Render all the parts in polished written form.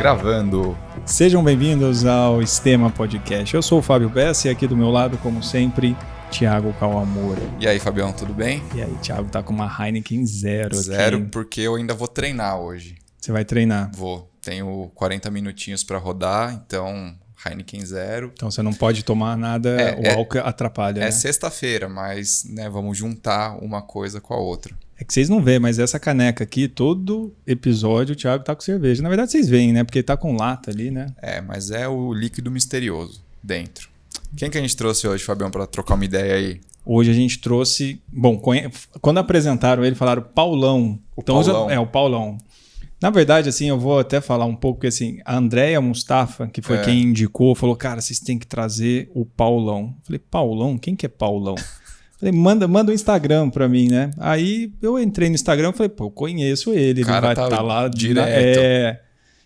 Gravando. Sejam bem-vindos ao Estema Podcast. Eu sou o Fábio Bessa e aqui do meu lado, como sempre, Thiago Kawamura. E aí, Fabião, tudo bem? E aí, Thiago tá com uma Heineken Zero aqui. Zero, porque eu ainda vou treinar hoje. Você vai treinar? Vou. Tenho 40 minutinhos para rodar, então Heineken Zero. Então você não pode tomar nada, o álcool atrapalha, né? É sexta-feira, mas vamos juntar uma coisa com a outra. É que vocês não veem, mas essa caneca aqui, todo episódio o Thiago tá com cerveja. Na verdade vocês veem, né? Porque tá com lata ali, né? É, mas é o líquido misterioso dentro. Quem que a gente trouxe hoje, Fabião, para trocar uma ideia aí? Hoje a gente trouxe... Bom, quando apresentaram ele, falaram Paulão. Paulão. O Paulão. Na verdade, assim, eu vou até falar um pouco, porque assim, a Andréia Mustafa, que foi quem indicou, falou, cara, vocês têm que trazer o Paulão. Eu falei, Paulão? Quem que é Paulão? Falei, manda um Instagram pra mim, né? Aí eu entrei no Instagram e falei, pô, eu conheço ele. O cara ele vai tá lá direto.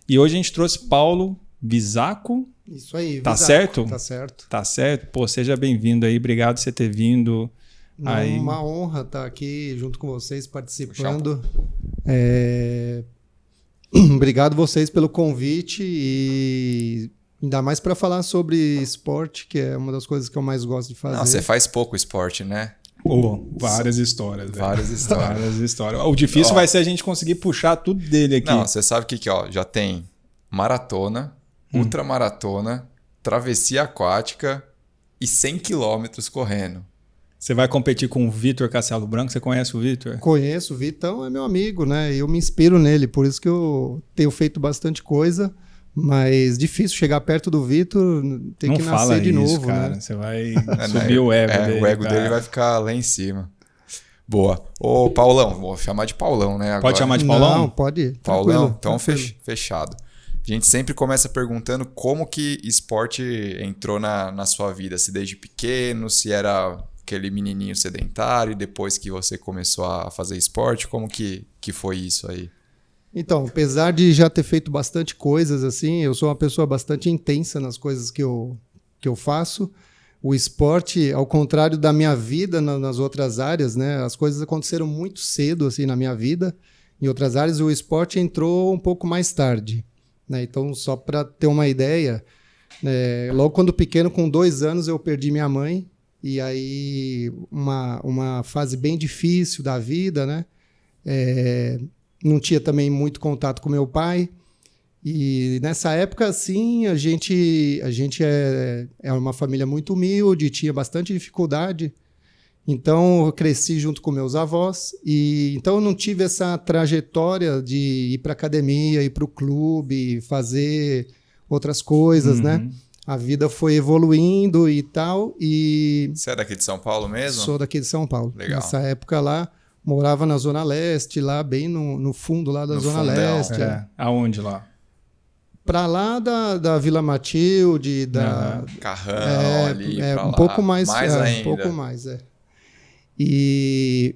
E hoje a gente trouxe Paulo Bisaco. Isso aí. Tá Bisaco, certo? Tá certo. Tá certo? Pô, seja bem-vindo aí. Obrigado por você ter vindo. Aí... Uma honra estar aqui junto com vocês, participando. Obrigado vocês pelo convite e ainda mais para falar sobre esporte, que é uma das coisas que eu mais gosto de fazer. Não, você faz pouco esporte, né? Pô, várias histórias. Várias histórias. Várias histórias. O difícil vai ser a gente conseguir puxar tudo dele aqui. Não, você sabe que já tem maratona, ultramaratona, travessia aquática e 100 quilômetros correndo. Você vai competir com o Vitor Castelo Branco? Você conhece o Vitor? Conheço, o Vitão é meu amigo, né? Eu me inspiro nele, por isso que eu tenho feito bastante coisa, mas difícil chegar perto do Vitor, tem que nascer de novo, cara. né? Você vai subir o ego dele. O ego dele vai ficar lá em cima. Boa. Ô, Paulão, vou chamar de Paulão, né? Agora. Pode chamar de Paulão? Não, pode. Paulão, então fechado. A gente sempre começa perguntando como que esporte entrou na sua vida, se desde pequeno, se era aquele menininho sedentário e depois que você começou a fazer esporte, como que foi isso aí? Então, apesar de já ter feito bastante coisas assim, eu sou uma pessoa bastante intensa nas coisas que eu faço. O esporte, ao contrário da minha vida nas outras áreas, né, as coisas aconteceram muito cedo assim na minha vida. Em outras áreas, o esporte entrou um pouco mais tarde, né? Então, só para ter uma ideia, logo quando pequeno, com 2 anos, eu perdi minha mãe. E aí, uma fase bem difícil da vida, né? Não tinha também muito contato com meu pai. E nessa época, assim, a gente é uma família muito humilde, tinha bastante dificuldade. Então, eu cresci junto com meus avós. E então, eu não tive essa trajetória de ir para academia, ir para o clube, fazer outras coisas, né? A vida foi evoluindo e tal. E você é daqui de São Paulo mesmo? Sou daqui de São Paulo. Legal. Nessa época lá, morava na Zona Leste, lá bem no fundo lá da Zona fundão. Leste. Aonde lá? Pra lá da Vila Matilde, da Carrão ali, pra um lá. pouco mais ainda. Um pouco mais, E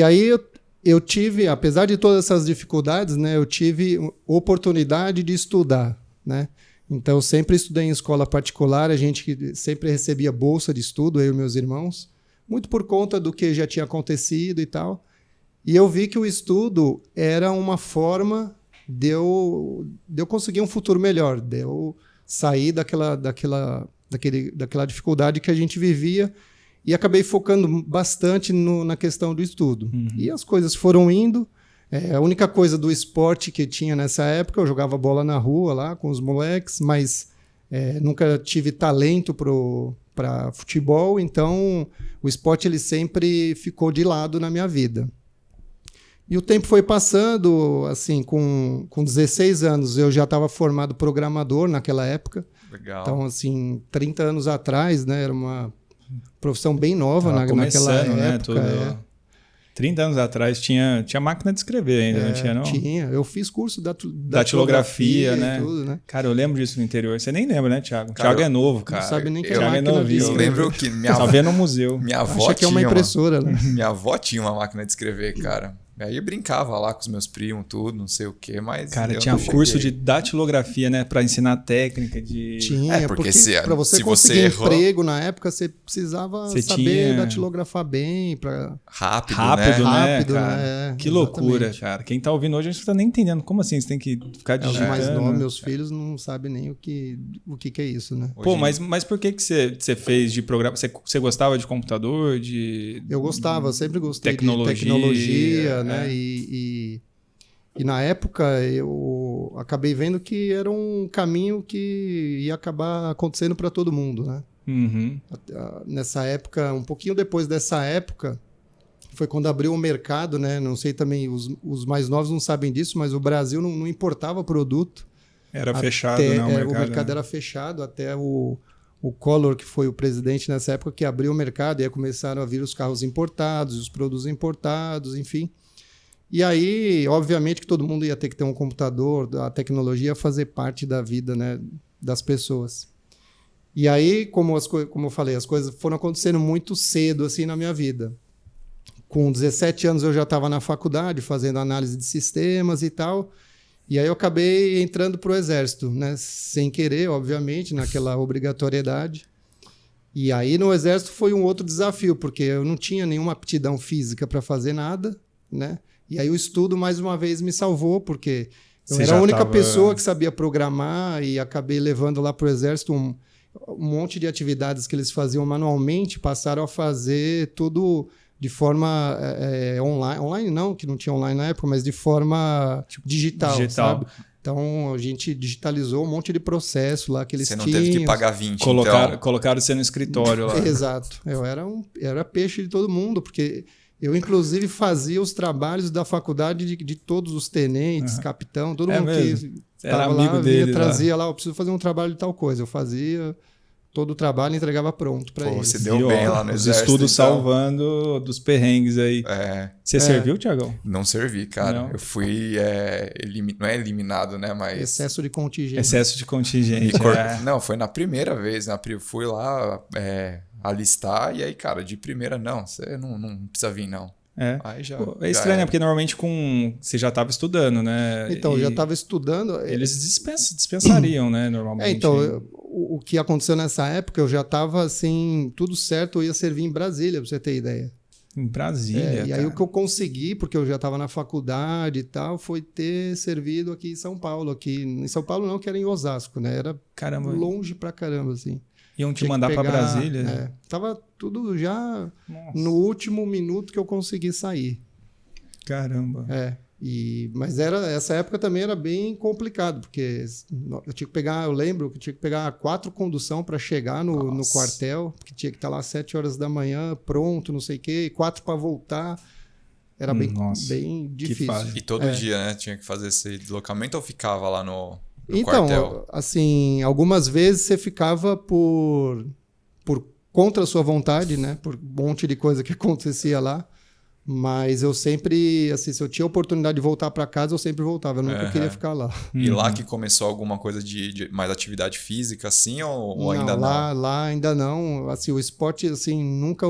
aí eu tive, apesar de todas essas dificuldades, né, eu tive oportunidade de estudar, né? Então, eu sempre estudei em escola particular, a gente sempre recebia bolsa de estudo, eu e meus irmãos, muito por conta do que já tinha acontecido e tal. E eu vi que o estudo era uma forma de eu conseguir um futuro melhor, de eu sair daquela dificuldade que a gente vivia e acabei focando bastante na questão do estudo. E as coisas foram indo. A única coisa do esporte que tinha nessa época, eu jogava bola na rua lá com os moleques, mas nunca tive talento para futebol, então o esporte ele sempre ficou de lado na minha vida. E o tempo foi passando, assim, com 16 anos eu já estava formado programador naquela época. Legal. Então, assim, 30 anos atrás, né, era uma profissão bem nova naquela época. Né, tudo... 30 anos atrás tinha máquina de escrever ainda, não tinha, não? Tinha. Eu fiz curso da datilografia, né? Tudo, né? Cara, eu lembro disso no interior. Você nem lembra, né, Thiago? Thiago é novo, cara. Não sabe nem que Thiago é máquina de Eu lembro que minha avó... Só vê no museu. Minha avó acha que é uma impressora, né? Minha avó tinha uma máquina de escrever, cara. Aí eu brincava lá com os meus primos, tudo, não sei o quê, mas. Cara, tinha curso de datilografia, né? Pra ensinar técnica de. Tinha, porque pra você conseguir emprego na época, você precisava saber datilografar bem. Rápido, né? Cara? Que loucura, cara. Quem tá ouvindo hoje, a gente não tá nem entendendo. Como assim? Você tem que ficar digitando? Mais novos, meus filhos não sabem nem o que é isso, né? Pô, mas por que você fez de programa? Você gostava de computador? Eu gostava, eu sempre gostei de tecnologia, né? E na época eu acabei vendo que era um caminho que ia acabar acontecendo para todo mundo, né? Uhum. Nessa época, um pouquinho depois dessa época, foi quando abriu o mercado, né? Não sei também, os mais novos não sabem disso, mas o Brasil não importava produto. Era fechado, né? O mercado era fechado até o Collor, que foi o presidente nessa época, que abriu o mercado, e aí começaram a vir os carros importados, os produtos importados, enfim. E aí, obviamente, que todo mundo ia ter que ter um computador, a tecnologia ia fazer parte da vida, né, das pessoas. E aí, como eu falei, as coisas foram acontecendo muito cedo assim, na minha vida. Com 17 anos eu já estava na faculdade, fazendo análise de sistemas e tal. E aí eu acabei entrando para o Exército, né? Sem querer, obviamente, naquela obrigatoriedade. E aí no Exército foi um outro desafio, porque eu não tinha nenhuma aptidão física para fazer nada, né? E aí o estudo, mais uma vez, me salvou, porque eu era a única pessoa que sabia programar e acabei levando lá para o Exército um monte de atividades que eles faziam manualmente, passaram a fazer tudo de forma online. Online não, que não tinha online na época, mas de forma digital, sabe? Então, a gente digitalizou um monte de processo lá que eles tinham. Você não teve que pagar 20, Colocaram você no escritório lá. Exato. Eu era peixe de todo mundo, porque eu, inclusive, fazia os trabalhos da faculdade de todos os tenentes, capitão, todo mundo mesmo? Que estava lá, trazia lá, eu preciso fazer um trabalho de tal coisa. Eu fazia todo o trabalho e entregava pronto para eles. Você deu bem lá no Os Exército. Estudos então. Salvando dos perrengues aí. Você serviu, Thiagão? Não servi, cara. Não. Eu fui, não é eliminado, né? Mas... Excesso de contingente. Excesso de contingente. Não, foi na primeira vez. Eu fui lá alistar e aí, cara, de primeira, não, você não precisa vir, não. Aí é estranho, né? Porque normalmente você já estava estudando, né? Então, eu já estava estudando. Eles dispensariam, né? Normalmente. Então, o que aconteceu nessa época, eu já estava assim, tudo certo, eu ia servir em Brasília, para você ter ideia. Em Brasília, E aí o que eu consegui, porque eu já estava na faculdade e tal, foi ter servido aqui em São Paulo. Aqui em São Paulo não, que era em Osasco, né? Era longe pra caramba, assim. Iam te mandar para Brasília? Tava tudo já no último minuto que eu consegui sair. Caramba. Mas essa época também era bem complicado, porque eu lembro que tinha que pegar 4 condução para chegar no quartel, porque tinha que estar lá às 7 horas da manhã, pronto, não sei o quê, e 4 para voltar. Era bem difícil. E todo dia, né? Tinha que fazer esse deslocamento ou ficava lá no então, quartel? Assim, algumas vezes você ficava por contra a sua vontade, né? Por um monte de coisa que acontecia lá. Mas eu sempre, assim, se eu tinha oportunidade de voltar para casa, eu sempre voltava. Eu nunca queria ficar lá. E lá que começou alguma coisa de mais atividade física, assim, ou ainda não? Lá ainda não. Assim, o esporte, assim, nunca...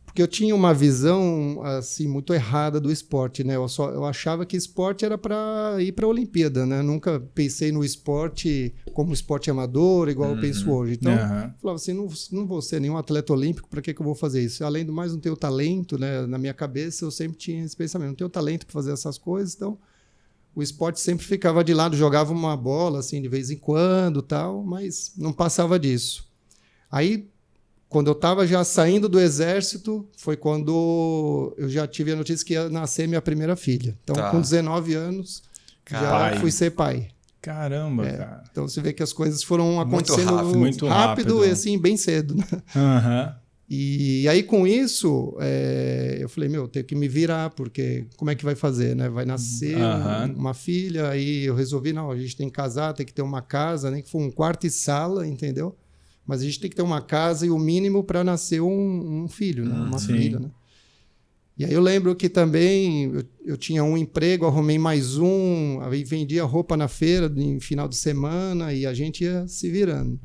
Porque eu tinha uma visão, assim, muito errada do esporte, né? Eu achava que esporte era para ir para a Olimpíada, né? Nunca pensei no esporte como esporte amador, igual eu penso hoje. Então, eu falava assim, não vou ser nenhum atleta olímpico, para que eu vou fazer isso? Além do mais, não tenho talento, né? Na minha cabeça, eu sempre tinha esse pensamento, não tenho talento para fazer essas coisas, então o esporte sempre ficava de lado, jogava uma bola, assim, de vez em quando, tal, mas não passava disso. Aí, quando eu estava já saindo do Exército, foi quando eu já tive a notícia que ia nascer minha primeira filha. Então, com 19 anos, já fui ser pai. Caramba, cara. Então, você vê que as coisas foram acontecendo muito rápido. E assim, bem cedo. Né? E aí, com isso, eu falei, eu tenho que me virar, porque como é que vai fazer, né? Vai nascer uma filha, aí eu resolvi, a gente tem que casar, tem que ter uma casa, nem que for um quarto e sala, entendeu? Mas a gente tem que ter uma casa e o mínimo para nascer um filho, né? Uma filha, né? E aí eu lembro que também eu tinha um emprego, arrumei mais um, aí vendia roupa na feira em final de semana e a gente ia se virando.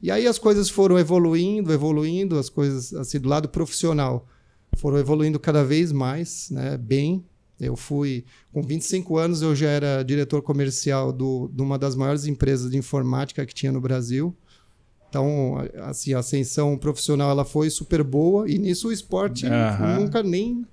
E aí as coisas foram evoluindo, as coisas assim do lado profissional foram evoluindo cada vez mais, né? Bem. Eu com 25 anos, eu já era diretor comercial de uma das maiores empresas de informática que tinha no Brasil. Então, assim, a ascensão profissional ela foi super boa e nisso o esporte nunca nem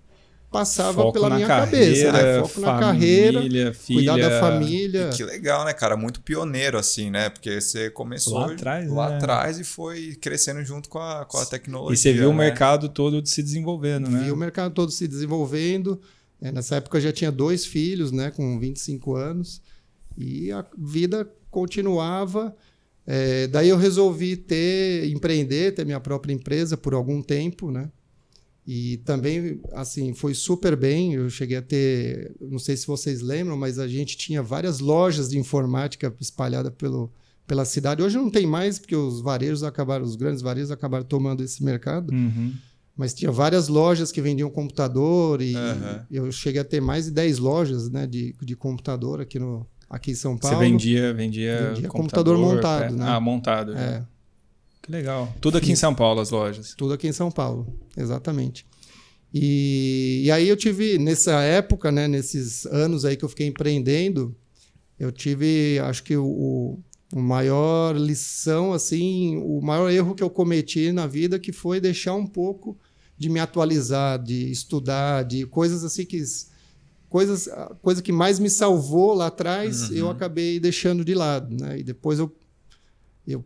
passava foco pela minha cabeça. Né? Foco na carreira, filha, cuidar da família. E que legal, né, cara? Muito pioneiro, assim, né? Porque você começou lá atrás e foi crescendo junto com a tecnologia. E você viu o mercado todo se desenvolvendo, né? Vi o mercado todo se desenvolvendo. Nessa época eu já tinha 2 filhos, né, com 25 anos. E a vida continuava. Daí eu resolvi empreender, ter minha própria empresa por algum tempo, né? E também, assim, foi super bem. Eu cheguei a ter, não sei se vocês lembram, mas a gente tinha várias lojas de informática espalhadas pela cidade. Hoje não tem mais, porque os grandes varejos acabaram tomando esse mercado. Uhum. Mas tinha várias lojas que vendiam computador e eu cheguei a ter mais de 10 lojas, né, de computador aqui em São Paulo. Você vendia computador montado, né? Montado. Que legal. Tudo aqui em São Paulo, as lojas. Tudo aqui em São Paulo, exatamente. E aí eu tive, nessa época, né, nesses anos aí que eu fiquei empreendendo, eu tive, acho que o maior lição, assim, o maior erro que eu cometi na vida, que foi deixar um pouco de me atualizar, de estudar, de coisas assim coisa que mais me salvou lá atrás, eu acabei deixando de lado, né? E depois eu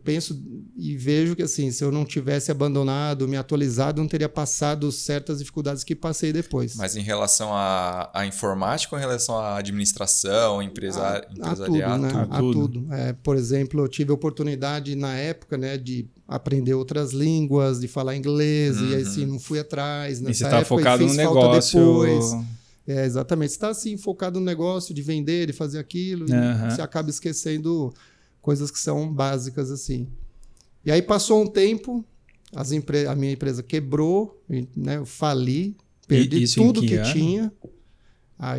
penso e vejo que, assim, se eu não tivesse abandonado, me atualizado, eu não teria passado certas dificuldades que passei depois. Mas em relação à informática ou em relação à administração, empresariado? Tudo, né? A tudo. Por exemplo, eu tive a oportunidade na época, né, de aprender outras línguas, de falar inglês, e assim, não fui atrás. E você está focado no negócio. Exatamente. Você está assim, focado no negócio, de vender, de fazer aquilo, e você acaba esquecendo coisas que são básicas assim. E aí passou um tempo, a minha empresa quebrou, né? Eu fali, perdi tudo que tinha.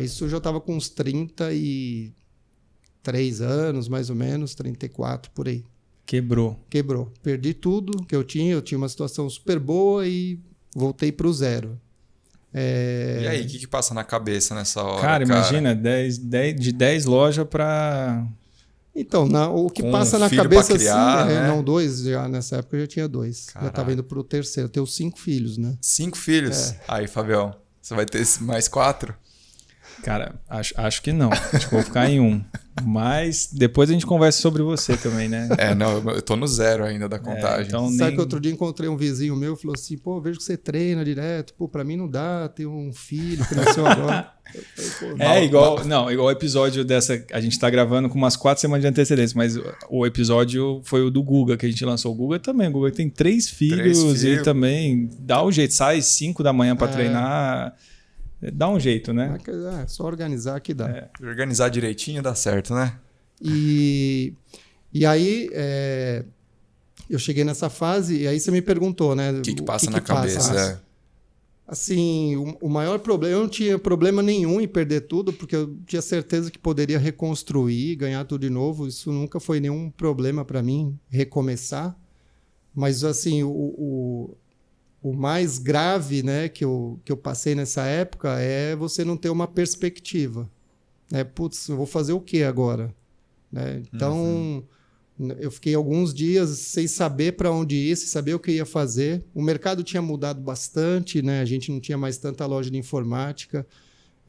Isso eu já estava com uns 33 anos, mais ou menos, 34, por aí. Quebrou. Perdi tudo que eu tinha uma situação super boa e voltei para o zero. E aí, o que passa na cabeça nessa hora? Cara, imagina, de 10 lojas para... Então, o que passa na cabeça, criar, assim, né? Não, 2 já, nessa época eu já tinha 2. Caraca. Já estava indo para o terceiro. Eu tenho 5 filhos, né? 5 filhos? Aí, Fabião, você vai ter mais 4? Cara, acho que não. Acho que vou ficar em 1. Mas depois a gente conversa sobre você também, né? Não, eu tô no 0 ainda da contagem. Então sabe que outro dia encontrei um vizinho meu e falou assim, pô, vejo que você treina direto, pô, pra mim não dá, ter um filho que nasceu agora. Igual o episódio dessa, a gente tá gravando com umas 4 semanas de antecedência, mas o episódio foi o do Guga, que a gente lançou. O Guga tem 3 filhos e também dá um jeito, sai 5 da manhã pra treinar... Dá um jeito, né? Só organizar que dá. Organizar direitinho dá certo, né? E aí, eu cheguei nessa fase e aí você me perguntou, né? O que passa na cabeça? Assim, o maior problema... Eu não tinha problema nenhum em perder tudo, porque eu tinha certeza que poderia reconstruir, ganhar tudo de novo. Isso nunca foi nenhum problema para mim, recomeçar. Mas, assim, o mais grave, né, que eu passei nessa época é você não ter uma perspectiva. Putz, eu vou fazer o que agora? Então, eu fiquei alguns dias sem saber para onde ir, sem saber o que ia fazer. O mercado tinha mudado bastante, né? A gente não tinha mais tanta loja de informática.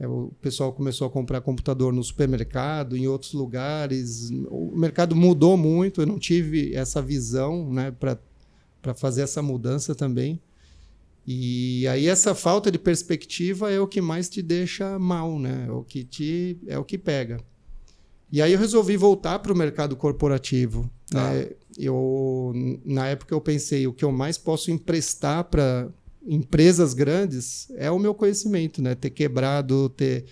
O pessoal começou a comprar computador no supermercado, em outros lugares. O mercado mudou muito, eu não tive essa visão, né, para fazer essa mudança também. E aí essa falta de perspectiva é o que mais te deixa mal, né? É o que pega. E aí eu resolvi voltar para o mercado corporativo. Né? Na época eu pensei, o que eu mais posso emprestar para empresas grandes é o meu conhecimento, né? Ter quebrado, ter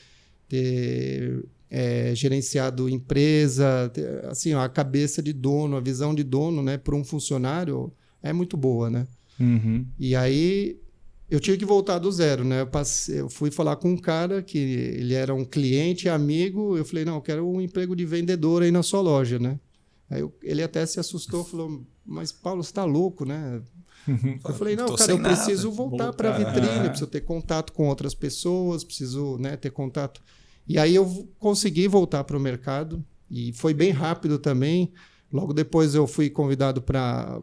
gerenciado empresa, assim, a cabeça de dono, a visão de dono, né, para um funcionário é muito boa, né? Uhum. E aí eu tive que voltar do zero, né? Eu fui falar com um cara que ele era um cliente, amigo. Eu falei, não, eu quero um emprego de vendedor aí na sua loja, né? Aí ele até se assustou, falou, mas Paulo, você tá louco, né? Eu falei, não, Tô cara, eu sem nada. preciso voltar para a vitrine, preciso ter contato com outras pessoas, preciso, né, ter contato. E aí eu consegui voltar para o mercado e foi bem rápido também. Logo depois eu fui convidado para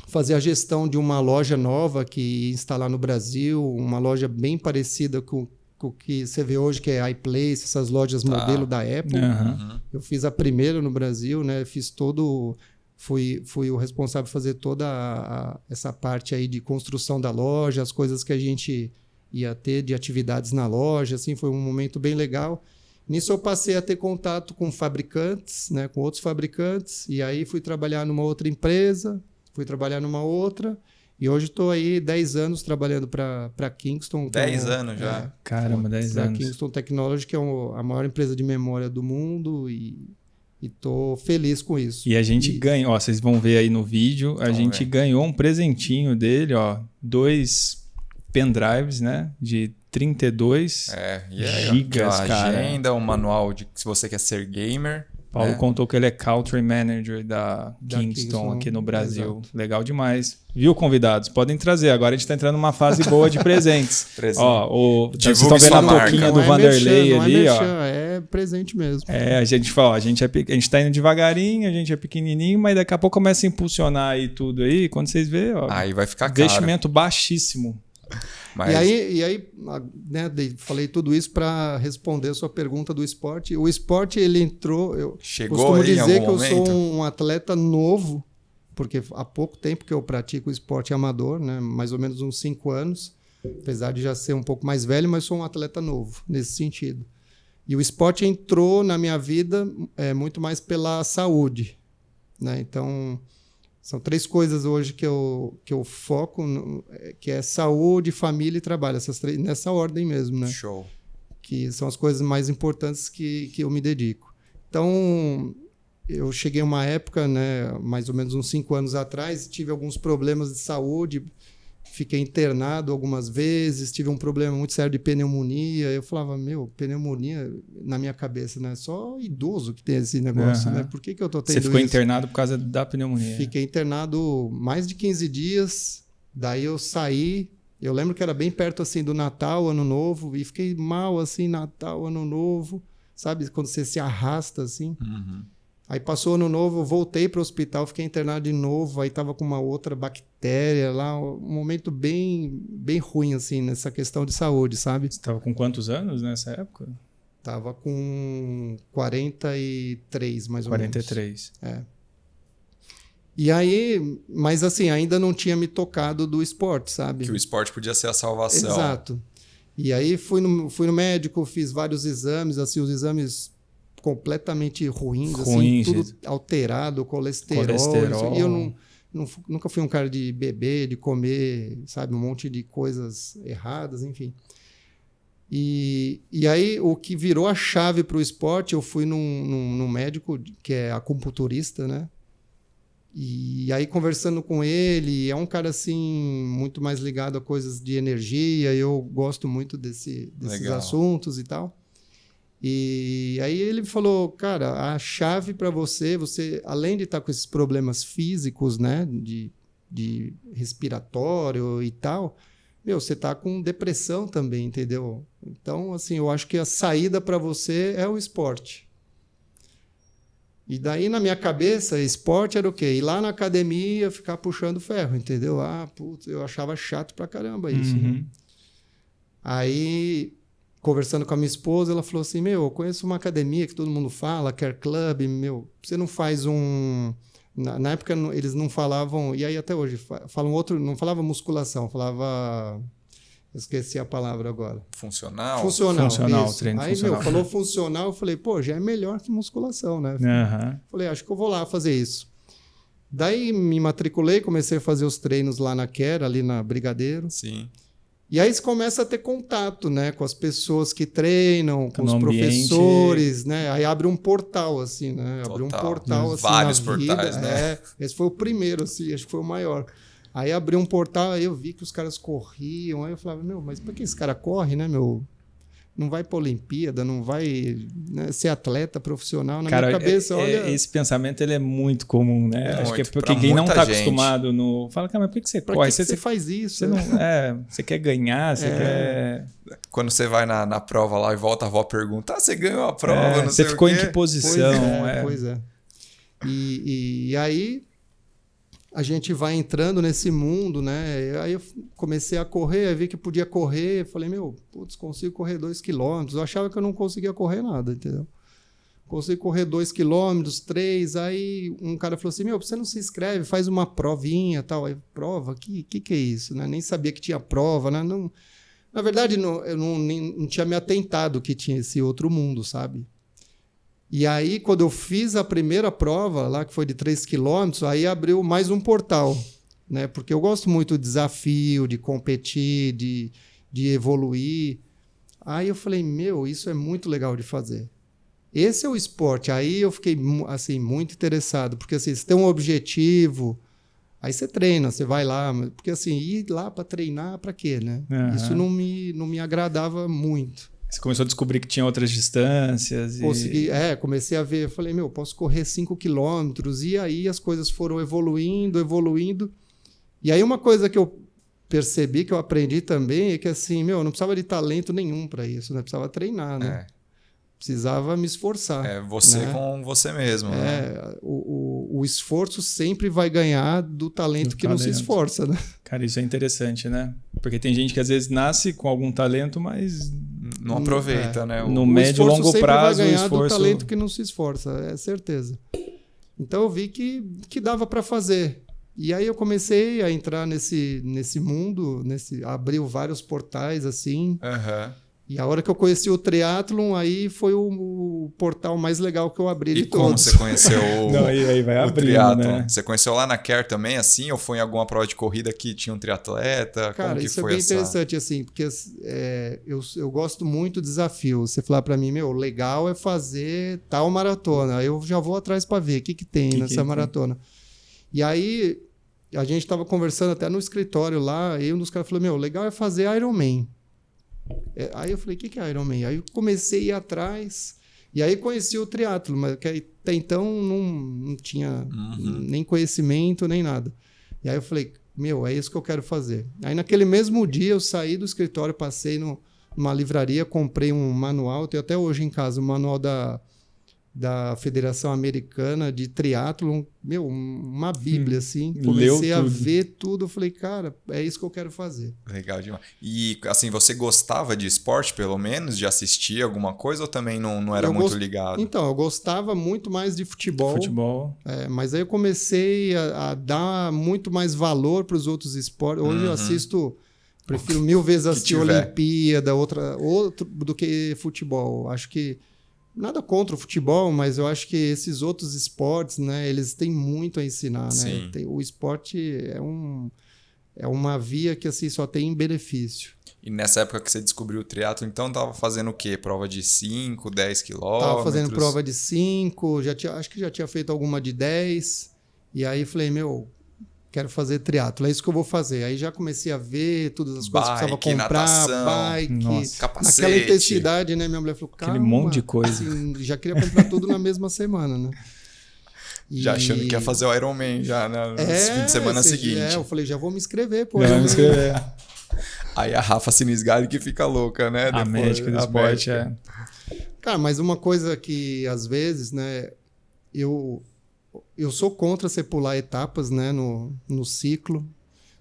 fazer a gestão de uma loja nova que ia instalar no Brasil, uma loja bem parecida com o que você vê hoje, que é iPlace, essas lojas modelo da Apple. Eu fiz a primeira no Brasil, né? Fiz todo... Fui o responsável por fazer toda essa parte aí de construção da loja, as coisas que a gente ia ter de atividades na loja, assim, foi um momento bem legal. Nisso eu passei a ter contato com fabricantes, né, com outros fabricantes, e aí fui trabalhar numa outra empresa, fui trabalhar numa outra, e hoje estou aí 10 anos trabalhando para Kingston. 10 anos já? Caramba, 10 anos. Kingston Technology, que é a maior empresa de memória do mundo, e tô feliz com isso. E a gente ganha, ó, vocês vão ver aí no vídeo, a gente ganhou um presentinho dele, ó, 2 pendrives, né, de 32 gigas, cara. Agenda, um manual de se você quer ser gamer. Paulo contou que ele é Country Manager da Kingston aqui no Brasil. Exato. Legal demais. Viu, convidados? Podem trazer. Agora a gente está entrando numa fase boa de presentes. Ó, vocês estão vendo a touquinha do Vanderlei ali, ó. É presente mesmo. A gente fala, a gente está indo devagarinho, a gente é pequenininho, mas daqui a pouco começa a impulsionar aí tudo aí. Quando vocês verem, ó, aí vai ficar caro. Investimento baixíssimo. Mas... E aí né, falei tudo isso para responder a sua pergunta do esporte. O esporte, ele entrou... Eu costumo dizer que eu sou um atleta novo, porque há pouco tempo que eu pratico esporte amador, né, mais ou menos uns 5 anos, apesar de já ser um pouco mais velho, mas sou um atleta novo nesse sentido. E o esporte entrou na minha vida muito mais pela saúde, né? Então... São 3 coisas hoje que eu foco, que é saúde, família e trabalho. Essas 3, nessa ordem mesmo, né? Show. Que são as coisas mais importantes que eu me dedico. Então, eu cheguei a uma época, né, mais ou menos uns 5 anos atrás, tive alguns problemas de saúde, fiquei internado algumas vezes, tive um problema muito sério de pneumonia. Eu falava, pneumonia na minha cabeça, né? Só idoso que tem esse negócio, né? Por que eu tô tendo isso? Você ficou internado por causa da pneumonia? Fiquei internado mais de 15 dias, daí eu saí. Eu lembro que era bem perto assim do Natal, Ano Novo, e fiquei mal assim, Natal, Ano Novo, sabe? Quando você se arrasta assim. Aí passou Ano Novo, eu voltei para o hospital, fiquei internado de novo, aí estava com uma outra bactéria lá, um momento bem, bem ruim, assim, nessa questão de saúde, sabe? Você estava com quantos anos nessa época? Estava com 43, mais ou 43. menos. E aí, mas assim, ainda não tinha me tocado do esporte, sabe? Que o esporte podia ser a salvação. Exato. E aí fui no médico, fiz vários exames, assim, os exames... completamente ruins, assim, tudo alterado, colesterol. E eu nunca fui um cara de beber, de comer, sabe, um monte de coisas erradas, enfim. E aí o que virou a chave para o esporte, eu fui num médico que é acupunturista, né? E aí conversando com ele, é um cara assim muito mais ligado a coisas de energia, eu gosto muito desses assuntos e tal. E aí ele falou, cara, a chave para você, além de estar com esses problemas físicos, né, de respiratório e tal, você tá com depressão também, entendeu? Então, assim, eu acho que a saída para você é o esporte. E daí, na minha cabeça, esporte era o quê? Ir lá na academia, ficar puxando ferro, entendeu? Eu achava chato pra caramba isso. Né? Aí... Conversando com a minha esposa, ela falou assim, eu conheço uma academia que todo mundo fala, Care Club, você não faz um... Na época eles não falavam, e aí até hoje, falam outro, não falava musculação, falava... Esqueci a palavra agora. Funcional, treino aí, funcional. Falou funcional, eu falei, já é melhor que musculação, né? Falei, acho que eu vou lá fazer isso. Daí me matriculei, comecei a fazer os treinos lá na Care, ali na Brigadeiro. Sim. E aí você começa a ter contato, né, com as pessoas que treinam, com os professores, né? Aí abre um portal, assim, né? Abre um portal, assim, vários na vida. portais, né? Esse foi o primeiro, assim, acho que foi o maior. Aí abri um portal, aí eu vi que os caras corriam, aí eu falava, mas por que esse cara corre, né, não vai para a Olimpíada, não vai, né, ser atleta profissional. Na minha cabeça, olha... Esse pensamento ele é muito comum, né? Muito, acho que é porque quem não está acostumado fala, cara, mas por que você corre? Você faz isso? Você, não, você quer ganhar, você quer... Quando você vai na prova lá e volta, a avó pergunta, você ganhou a prova, não sei o quê. Você ficou em que posição? Pois é. E aí... a gente vai entrando nesse mundo, né? Aí eu comecei a correr, aí vi que podia correr, falei, consigo correr 2 km. Eu achava que eu não conseguia correr nada, entendeu? Consegui correr 2 km, 3, aí um cara falou assim, você não se inscreve, faz uma provinha, tal. Aí, prova? Que é isso, né? Nem sabia que tinha prova, né? Não, na verdade, eu não tinha me atentado que tinha esse outro mundo, sabe? E aí, quando eu fiz a primeira prova, lá que foi de 3 quilômetros, aí abriu mais um portal, né? Porque eu gosto muito de desafio, de competir, de evoluir. Aí eu falei, isso é muito legal de fazer. Esse é o esporte. Aí eu fiquei assim, muito interessado, porque assim, você tem um objetivo, aí você treina, você vai lá, porque assim, ir lá para treinar, para quê, né? Uhum. Isso não me agradava muito. Você começou a descobrir que tinha outras distâncias. Comecei a ver, falei, posso correr 5 quilômetros, e aí as coisas foram evoluindo. E aí uma coisa que eu percebi, que eu aprendi também, é que assim, eu não precisava de talento nenhum para isso, né? Precisava treinar, né? Precisava me esforçar. Você, né? Com você mesmo. Né? O esforço sempre vai ganhar do talento que não se esforça, né? Cara, isso é interessante, né? Porque tem gente que às vezes nasce com algum talento, mas não aproveita, né? No médio e longo prazo, vai ganhar o esforço... do talento que não se esforça, é certeza. Então eu vi que dava para fazer. E aí eu comecei a entrar nesse mundo, abriu vários portais assim. E a hora que eu conheci o triatlon, aí foi o portal mais legal que eu abri de todos. E como você conheceu aí vai o abrindo, triatlon? né? Você conheceu lá na Care também, assim? Ou foi em alguma prova de corrida que tinha um triatleta? Cara, como que isso foi é bem interessante, assim, porque eu gosto muito do desafio. Você falar para mim, legal é fazer tal maratona. Eu já vou atrás para ver o que tem nessa maratona. E aí, a gente estava conversando até no escritório lá, e um dos caras falou, legal é fazer Ironman. Aí eu falei, o que é Ironman? Aí eu comecei a ir atrás, e aí conheci o triatlo, mas que até então não tinha nem conhecimento, nem nada. E aí eu falei, é isso que eu quero fazer. Aí naquele mesmo dia eu saí do escritório, passei numa livraria, comprei um manual, tenho até hoje em casa, um manual da Federação Americana de Triatlon, uma bíblia, assim. Comecei a ver tudo, falei, cara, é isso que eu quero fazer. Legal demais. E, assim, você gostava de esporte, pelo menos, de assistir alguma coisa, ou também não era muito ligado? Então, eu gostava muito mais de futebol. Mas aí eu comecei a dar muito mais valor para os outros esportes. Hoje eu assisto... Prefiro 1000 vezes assistir Olimpíada, outro do que futebol. Acho que nada contra o futebol, mas eu acho que esses outros esportes, né, eles têm muito a ensinar, né? O esporte é uma via que assim, só tem benefício. E nessa época que você descobriu o triatlo, então estava fazendo o quê? Prova de 5, 10 quilômetros? Estava fazendo prova de 5, acho que já tinha feito alguma de 10, e aí falei, quero fazer triatlo, é isso que eu vou fazer. Aí já comecei a ver todas as coisas que precisava comprar, natação, bike, capacete. Naquela intensidade, né? Minha mulher falou, calma, aquele monte de coisa. Assim, já queria comprar tudo na mesma semana, né? Já achando que ia fazer o Ironman já no fim de semana seguinte. Eu falei, já vou me inscrever, pô. Já vou me inscrever. Aí a Rafa Sinisgali que fica louca, né? A médica do esporte, Cara, mas uma coisa que às vezes, né, eu sou contra você pular etapas, né, no ciclo.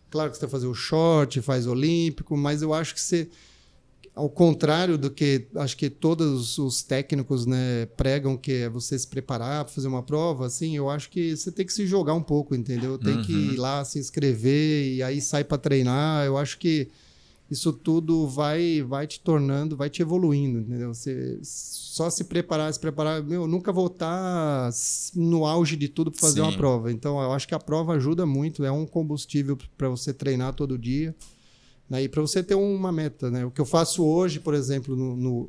Claro que você vai fazer o short, faz o olímpico, mas eu acho que você, ao contrário do que acho que todos os técnicos, né, pregam, que é você se preparar para fazer uma prova, assim, eu acho que você tem que se jogar um pouco, entendeu? Tem que ir lá, se inscrever e aí sai para treinar. Eu acho que isso tudo vai te tornando, vai te evoluindo, entendeu? Você só se preparar, nunca voltar no auge de tudo para fazer uma prova. Então, eu acho que a prova ajuda muito, é um combustível para você treinar todo dia, né? E para você ter uma meta, né? O que eu faço hoje, por exemplo,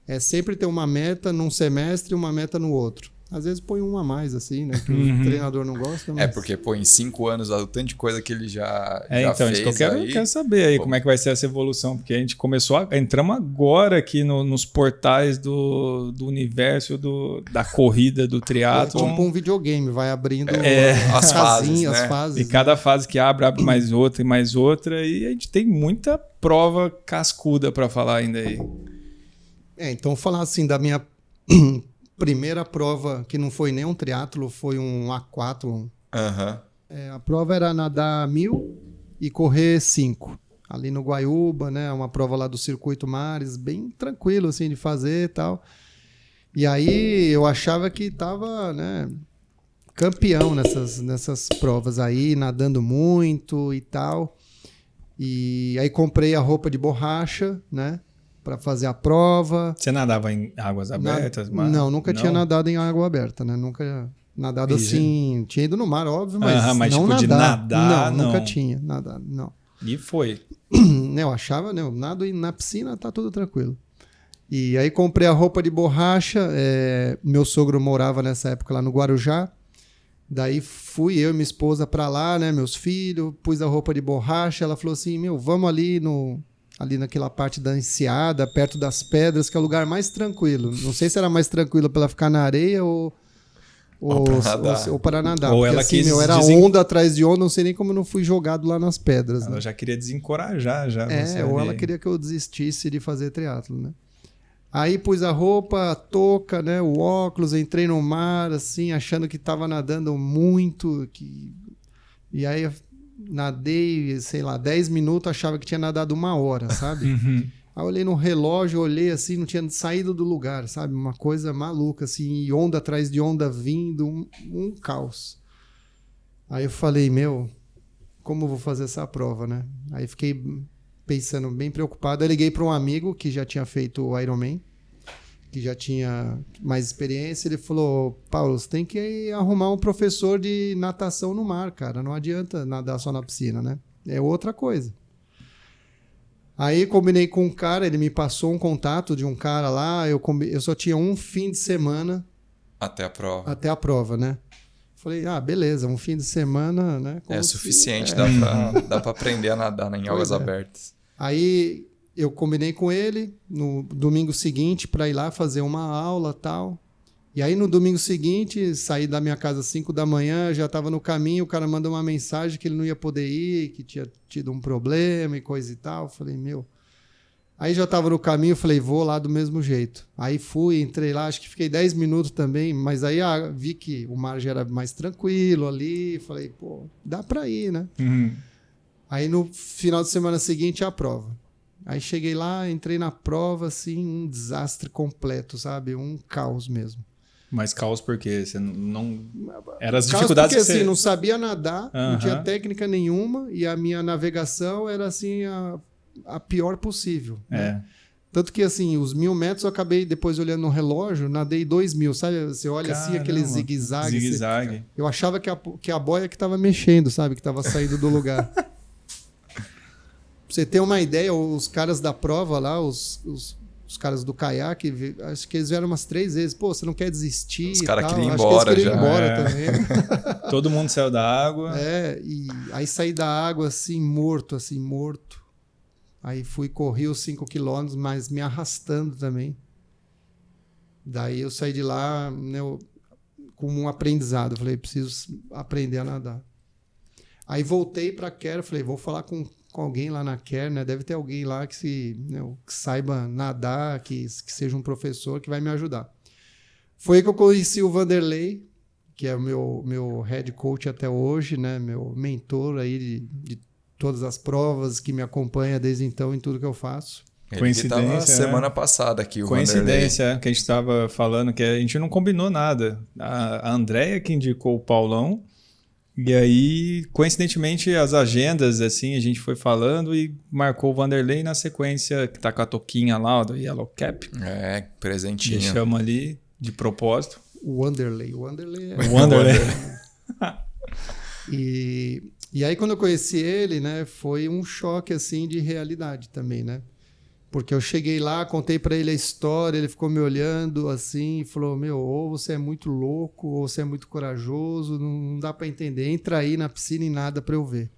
é sempre ter uma meta num semestre e uma meta no outro. Às vezes põe um a mais, assim, né? Que o treinador não gosta. Mas... porque, em 5 anos, o tanto de coisa que ele já então, fez. Isso que eu quero saber aí, como é que vai ser essa evolução. Porque a gente entramos agora aqui nos portais do universo da corrida, do triatlo. É tipo um videogame, vai abrindo as fases, né? as fases. E cada fase que abre mais outra e mais outra. E a gente tem muita prova cascuda para falar ainda aí. Então falar assim da minha primeira prova, que não foi nem um triatlo, foi um aquatlon. A prova era nadar 1000 e correr 5. Ali no Guaiúba, né? Uma prova lá do Circuito Mares, bem tranquilo assim de fazer e tal. E aí eu achava que tava, né, campeão nessas provas aí, nadando muito e tal. E aí comprei a roupa de borracha, né? Para fazer a prova. Você nadava em águas abertas? Não, nunca tinha nadado em água aberta, né? Nunca nadado assim. Tinha ido no mar, óbvio, mas, mas não tipo, de nadar, não. Nunca tinha nadado, não. E foi? Eu achava, né? Eu nado na piscina, tá tudo tranquilo. E aí comprei a roupa de borracha. Meu sogro morava nessa época lá no Guarujá. Daí fui eu e minha esposa para lá, né? Meus filhos, pus a roupa de borracha. Ela falou assim, vamos ali naquela parte da enseada, perto das pedras, que é o lugar mais tranquilo. Não sei se era mais tranquilo para ela ficar na areia ou para nadar. Ou porque, ela assim, quis era onda atrás de onda, não sei nem como eu não fui jogado lá nas pedras. Ela né? Já queria desencorajar. Ou ela queria que eu desistisse de fazer triatlo, né? Aí pus a roupa, a touca, né, o óculos, entrei no mar, assim, achando que estava nadando muito. E aí nadei, sei lá, 10 minutos, achava que tinha nadado 1 hora, sabe? Aí olhei no relógio, olhei assim, não tinha saído do lugar, sabe? Uma coisa maluca, assim, e onda atrás de onda vindo, um caos. Aí eu falei, como eu vou fazer essa prova, né? Aí fiquei pensando, bem preocupado. Eu liguei para um amigo que já tinha feito o Ironman, que já tinha mais experiência. Ele falou, Paulo, você tem que arrumar um professor de natação no mar, cara. Não adianta nadar só na piscina, né? É outra coisa. Aí combinei com um cara, ele me passou um contato de um cara lá. Eu só tinha um fim de semana até a prova, né? Falei, beleza, um fim de semana, né? Suficiente, dá pra aprender a nadar em águas abertas. Aí eu combinei com ele no domingo seguinte para ir lá fazer uma aula e tal. E aí no domingo seguinte, saí da minha casa às 5 da manhã, já estava no caminho, o cara mandou uma mensagem que ele não ia poder ir, que tinha tido um problema e coisa e tal. Falei, Aí já estava no caminho, falei, vou lá do mesmo jeito. Aí fui, entrei lá, acho que fiquei 10 minutos também, mas aí vi que o mar já era mais tranquilo ali, falei, dá para ir, né? Aí no final de semana seguinte a prova. Aí cheguei lá, entrei na prova, assim, um desastre completo, sabe? Um caos mesmo. Mas caos por quê? Você não... Era as caos dificuldades porque, que você... assim, não sabia nadar, não tinha técnica nenhuma, e a minha navegação era, assim, a pior possível. Né? Tanto que, assim, os 1000 metros eu acabei, depois olhando no relógio, nadei 2000, sabe? Você olha assim, aquele zigue-zague. Zigue-zague. Eu achava que a boia que estava mexendo, sabe? Que estava saindo do lugar. Pra você ter uma ideia, os caras da prova lá, os caras do caiaque, acho que eles vieram umas 3 vezes. Pô, você não quer desistir? Os caras queriam ir embora já. Eles queriam ir embora também. Todo mundo saiu da água. E aí saí da água assim, morto. Aí corri os 5 quilômetros, mas me arrastando também. Daí eu saí de lá, né, com um aprendizado. Falei, preciso aprender a nadar. Aí voltei para a Care, falei, vou falar com alguém lá na Care, né? Deve ter alguém lá que saiba nadar, que seja um professor que vai me ajudar. Foi aí que eu conheci o Vanderlei, que é o meu head coach até hoje, né? Meu mentor aí de todas as provas, que me acompanha desde então em tudo que eu faço. Coincidência. Semana passada aqui, o Coincidência, que a gente estava falando, que a gente não combinou nada. A Andréia que indicou o Paulão. E aí, coincidentemente, as agendas, assim, a gente foi falando e marcou o Vanderlei na sequência, que tá com a toquinha lá, do Yellow Cap. Presentinho. Deixamos ali, de propósito. O Wanderlei é... O Wanderlei. E aí, quando eu conheci ele, né, foi um choque, assim, de realidade também, né? Porque eu cheguei lá, contei para ele a história, ele ficou me olhando assim e falou, ou você é muito louco, ou você é muito corajoso, não dá para entender. Entra aí na piscina e nada para eu ver.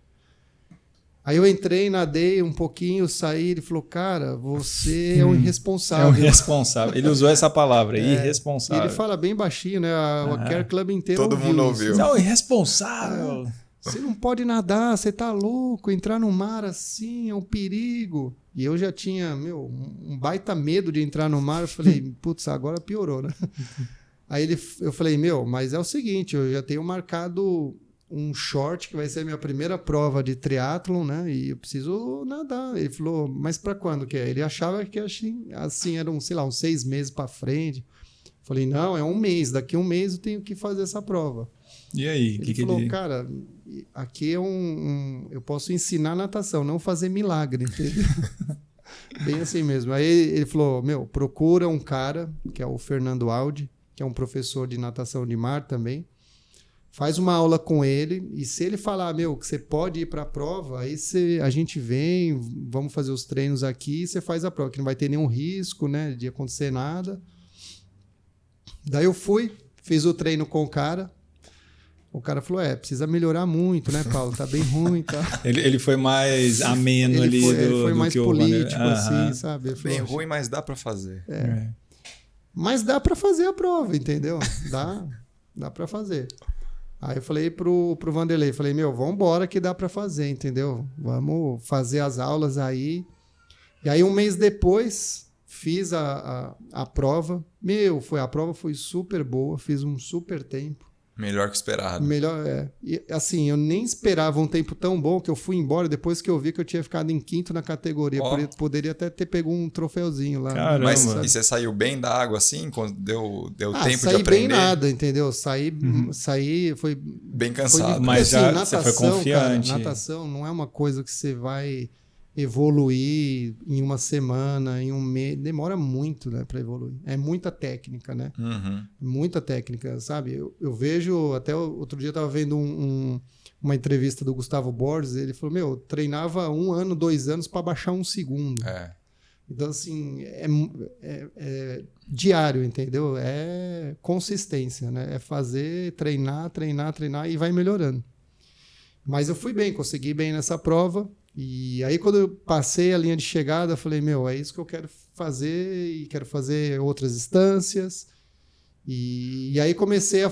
Aí eu entrei, nadei um pouquinho, saí, ele falou, cara, você é um irresponsável. É um irresponsável. Ele usou essa palavra, irresponsável. E ele fala bem baixinho, né? A Care Club inteira todo mundo ouviu. Você é um irresponsável. Você não pode nadar, você tá louco, entrar no mar assim é um perigo. E eu já tinha, um baita medo de entrar no mar. Eu falei, putz, agora piorou, né? Aí eu falei, mas é o seguinte, eu já tenho marcado um short, que vai ser a minha primeira prova de triatlon, né? E eu preciso nadar. Ele falou, mas para quando que é? Ele achava que assim eram, sei lá, uns 6 meses para frente. Falei, não, é 1 mês. Daqui a 1 mês eu tenho que fazer essa prova. E aí? Ele falou, cara, aqui é eu posso ensinar natação, não fazer milagre, entendeu? Bem assim mesmo. Aí ele falou, procura um cara, que é o Fernando Aldi, que é um professor de natação de mar também. Faz uma aula com ele e se ele falar, que você pode ir para a prova, aí a gente vem, vamos fazer os treinos aqui e você faz a prova, que não vai ter nenhum risco, né, de acontecer nada. Daí eu fui, fiz o treino com o cara. O cara falou, precisa melhorar muito, né, Paulo? Tá bem ruim, tá? Ele foi mais ameno ali. Ele foi mais político, assim, sabe? Ele bem ruim, mas dá para fazer. Mas dá para fazer a prova, entendeu? Dá para fazer. Aí eu falei pro Vanderlei, falei, vamos embora que dá para fazer, entendeu? Vamos fazer as aulas aí. E aí 1 mês depois, fiz a prova. A prova foi super boa, fiz um super tempo. Melhor que esperado. Melhor, E, assim, eu nem esperava um tempo tão bom que eu fui embora depois que eu vi que eu tinha ficado em 5º na categoria. Poderia até ter pego um troféuzinho lá. Caramba. Mas e você saiu bem da água assim? Deu tempo de aprender? Saí bem nada, entendeu? Saí, foi... Bem cansado. Foi, mas assim, já natação, você foi confiante. Cara, natação não é uma coisa que você vai evoluir em 1 semana, em 1 mês. Demora muito, né, para evoluir. É muita técnica, né? Muita técnica, sabe? Eu vejo, até outro dia eu estava vendo uma entrevista do Gustavo Borges, ele falou, eu treinava 1 ano, 2 anos para baixar 1 segundo. Então, assim, é diário, entendeu? É consistência, né? É fazer, treinar e vai melhorando. Mas eu fui bem, consegui bem nessa prova. E aí, quando eu passei a linha de chegada, eu falei, é isso que eu quero fazer e quero fazer outras distâncias. E aí comecei a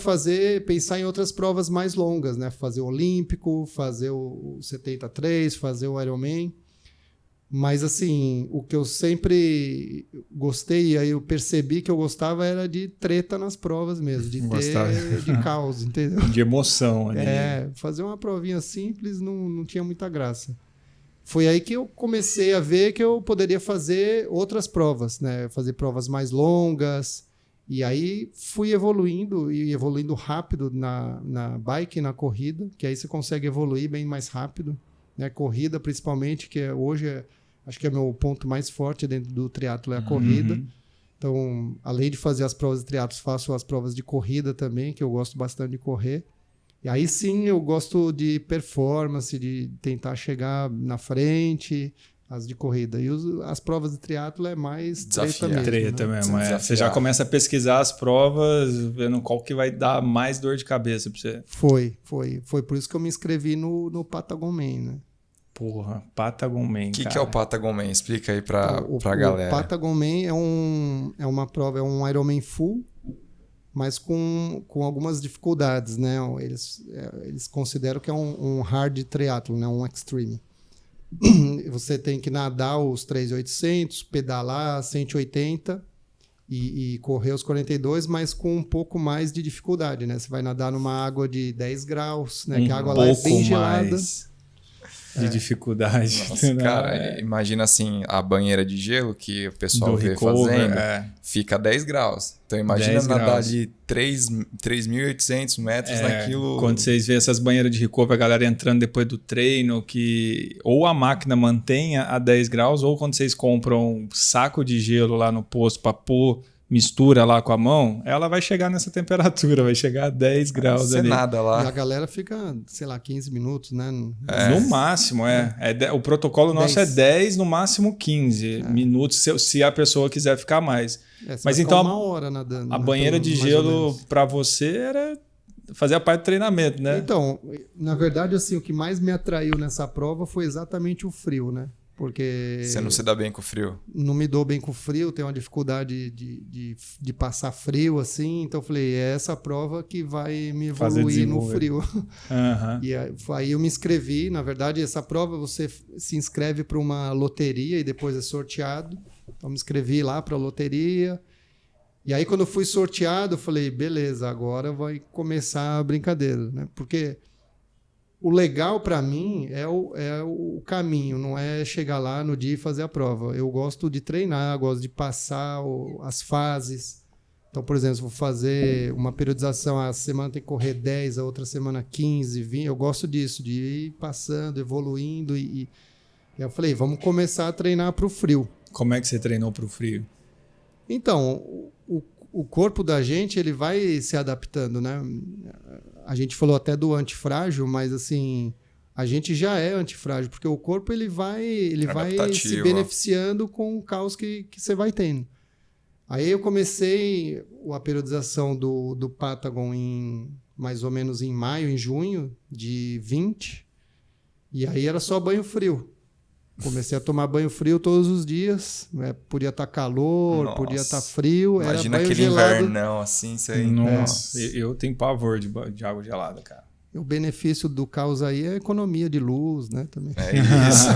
pensar em outras provas mais longas, né? Fazer o Olímpico, fazer o 73, fazer o Ironman. Mas, assim, o que eu sempre gostei, e aí eu percebi que eu gostava era de treta nas provas mesmo, de caos, entendeu? De emoção ali. Fazer uma provinha simples não tinha muita graça. Foi aí que eu comecei a ver que eu poderia fazer outras provas, né? Fazer provas mais longas. E aí fui evoluindo rápido na bike e na corrida, que aí você consegue evoluir bem mais rápido. Né? Corrida, principalmente, que hoje acho que é meu ponto mais forte dentro do triatlo, é a corrida. Então, além de fazer as provas de triatlo, faço as provas de corrida também, que eu gosto bastante de correr. E aí sim eu gosto de performance, de tentar chegar na frente, as de corrida. E as provas de triatlo é mais treta mesmo. Você já começa a pesquisar as provas, vendo qual que vai dar mais dor de cabeça pra você. Foi por isso que eu me inscrevi no Patagon Man, né? Porra, Patagon Man, O que é o Patagon Man? Explica aí pra galera. O Patagon Man é uma prova, é um Ironman full, mas com algumas dificuldades, né? Eles consideram que é um hard triathlon, né? Um extreme. Você tem que nadar os 3.800, pedalar 180 e correr os 42, mas com um pouco mais de dificuldade, né? Você vai nadar numa água de 10 graus, né? Que a água lá é bem gelada. De dificuldade. Nossa, cara, imagina assim, a banheira de gelo que o pessoal vê fazendo, fica a 10 graus. Então imagina nadar de 3.800 metros naquilo. Quando vocês vêem essas banheiras de recovery, a galera entrando depois do treino, que ou a máquina mantenha a 10 graus, ou quando vocês compram um saco de gelo lá no posto para pôr mistura lá com a mão, ela vai chegar nessa temperatura, vai chegar a 10 graus ali. Nada lá. E a galera fica, sei lá, 15 minutos, né? No máximo, o protocolo nosso 10. É 10, no máximo 15 minutos, se a pessoa quiser ficar mais. Mas então uma hora nadando. A banheira de gelo para você era fazer a parte do treinamento, né? Então, na verdade, assim, o que mais me atraiu nessa prova foi exatamente o frio, né? Porque... Você não se dá bem com o frio? Não me dou bem com o frio, tenho uma dificuldade de passar frio, assim. Então eu falei, é essa prova que vai me evoluir no frio. Uhum. E aí eu me inscrevi. Na verdade, essa prova você se inscreve para uma loteria e depois é sorteado. Então me inscrevi lá para a loteria. E aí quando eu fui sorteado, eu falei, beleza, agora vai começar a brincadeira, né? Porque... o legal para mim é o caminho, não é chegar lá no dia e fazer a prova. Eu gosto de treinar, gosto de passar as fases. Então, por exemplo, se vou fazer uma periodização, a semana tem que correr 10, a outra semana 15, 20. Eu gosto disso, de ir passando, evoluindo. E eu falei, vamos começar a treinar para o frio. Como é que você treinou para o frio? Então, o corpo da gente ele vai se adaptando, né? A gente falou até do antifrágil, mas assim, a gente já é antifrágil, porque o corpo ele vai se beneficiando com o caos que você vai tendo. Aí eu comecei a periodização do Patagon mais ou menos em maio, em junho de 20, e aí era só banho frio. Comecei a tomar banho frio todos os dias, né? Podia estar calor, Nossa. Podia estar frio. Imagina era banho aquele gelado. invernão assim. Nossa, eu tenho pavor de água gelada, cara. O benefício do caos aí é a economia de luz, né? Também. É isso.